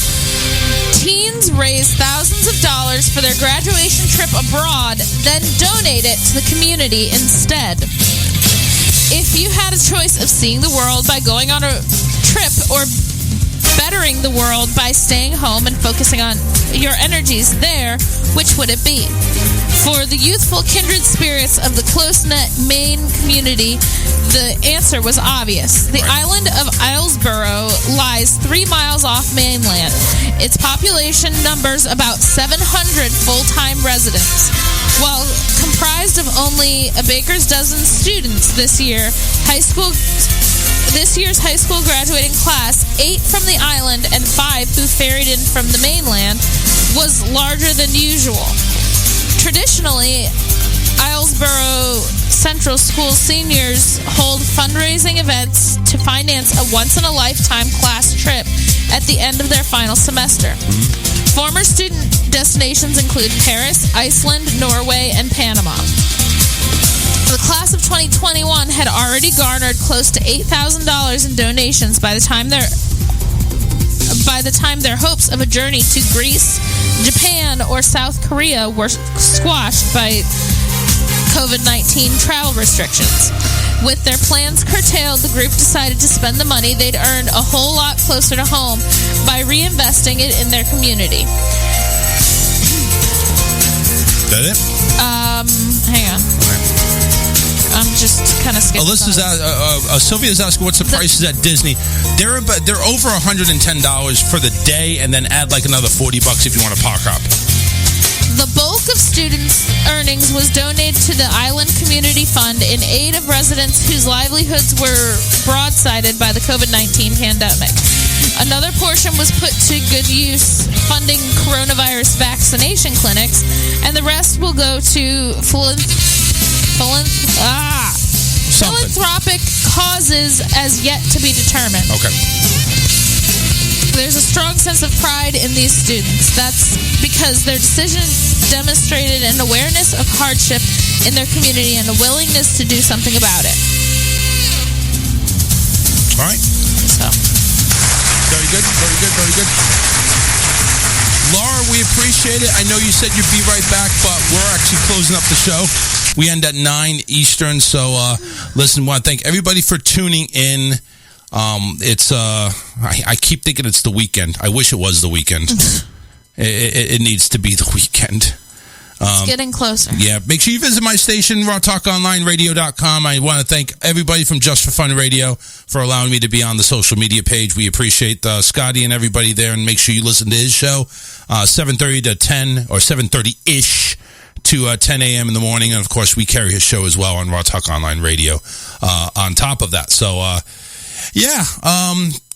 S11: Teens raise thousands of dollars for their graduation trip abroad, then donate it to the community instead. If you had a choice of seeing the world by going on a trip or bettering the world by staying home and focusing on your energies there, which would it be? For the youthful kindred spirits of the close-knit Maine community, the answer was obvious. The island of Islesboro lies 3 miles off mainland. Its population numbers about 700 full-time residents. While comprised of only a baker's dozen students this year, this year's high school graduating class, 8 from the island and 5 who ferried in from the mainland, was larger than usual. Traditionally, Islesboro Central School seniors hold fundraising events to finance a once-in-a-lifetime class trip at the end of their final semester. Former student destinations include Paris, Iceland, Norway, and Panama. The class of 2021 had already garnered close to $8,000 in donations by the time their hopes of a journey to Greece, Japan, or South Korea were squashed by COVID-19 travel restrictions. With their plans curtailed, the group decided to spend the money they'd earned a whole lot closer to home by reinvesting it in their community.
S10: That it?
S11: Hang on. I'm just kind of skipping.
S10: Alyssa's Sylvia's asking what's the prices at Disney. They're over $110 for the day, and then add like another $40 if you want to park up.
S11: The bulk of students' earnings was donated to the Island Community Fund in aid of residents whose livelihoods were broadsided by the COVID-19 pandemic. Another portion was put to good use funding coronavirus vaccination clinics, and the rest will go to philanthropic causes as yet to be determined.
S10: Okay.
S11: There's a strong sense of pride in these students. That's because their decision demonstrated an awareness of hardship in their community and a willingness to do something about it.
S10: All right.
S11: So.
S10: Very good, very good, very good. Laura, we appreciate it. I know you said you'd be right back, but we're actually closing up the show. We end at 9 Eastern, so listen, I want to thank everybody for tuning in. I keep thinking it's the weekend. I wish it was the weekend. It needs to be the weekend.
S11: It's getting closer.
S10: Yeah. Make sure you visit my station, rawtalkonlineradio.com. I want to thank everybody from Just for Fun Radio for allowing me to be on the social media page. We appreciate Scotty and everybody there, and make sure you listen to his show, 7:30 to 10, or 7:30-ish to 10 a.m. in the morning. And, of course, we carry his show as well on Raw Talk Online Radio on top of that. So,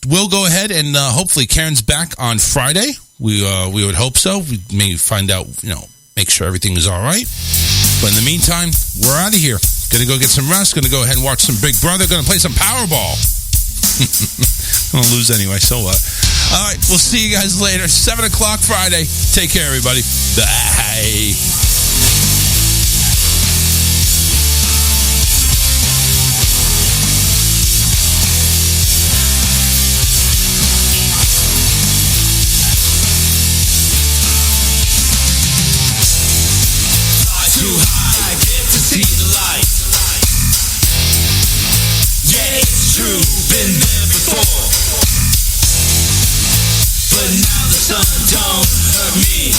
S10: we'll go ahead and hopefully Karen's back on Friday. We would hope so. We may find out, make sure everything is all right. But in the meantime, we're out of here. Gonna go get some rest. Gonna go ahead and watch some Big Brother. Gonna play some Powerball. I'm gonna lose anyway, so what? All right, we'll see you guys later. 7 o'clock Friday. Take care, everybody. Bye.
S5: Too high, get to see the light. Yeah, it's true, been there before. But now the sun don't hurt me.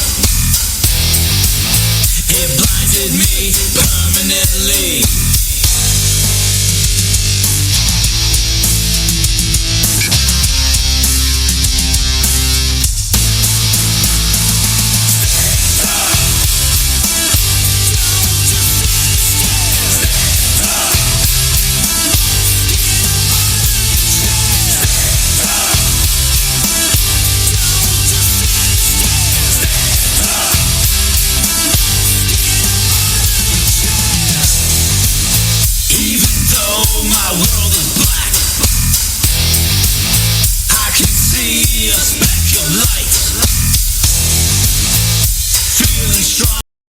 S5: It blinded me permanently. strong.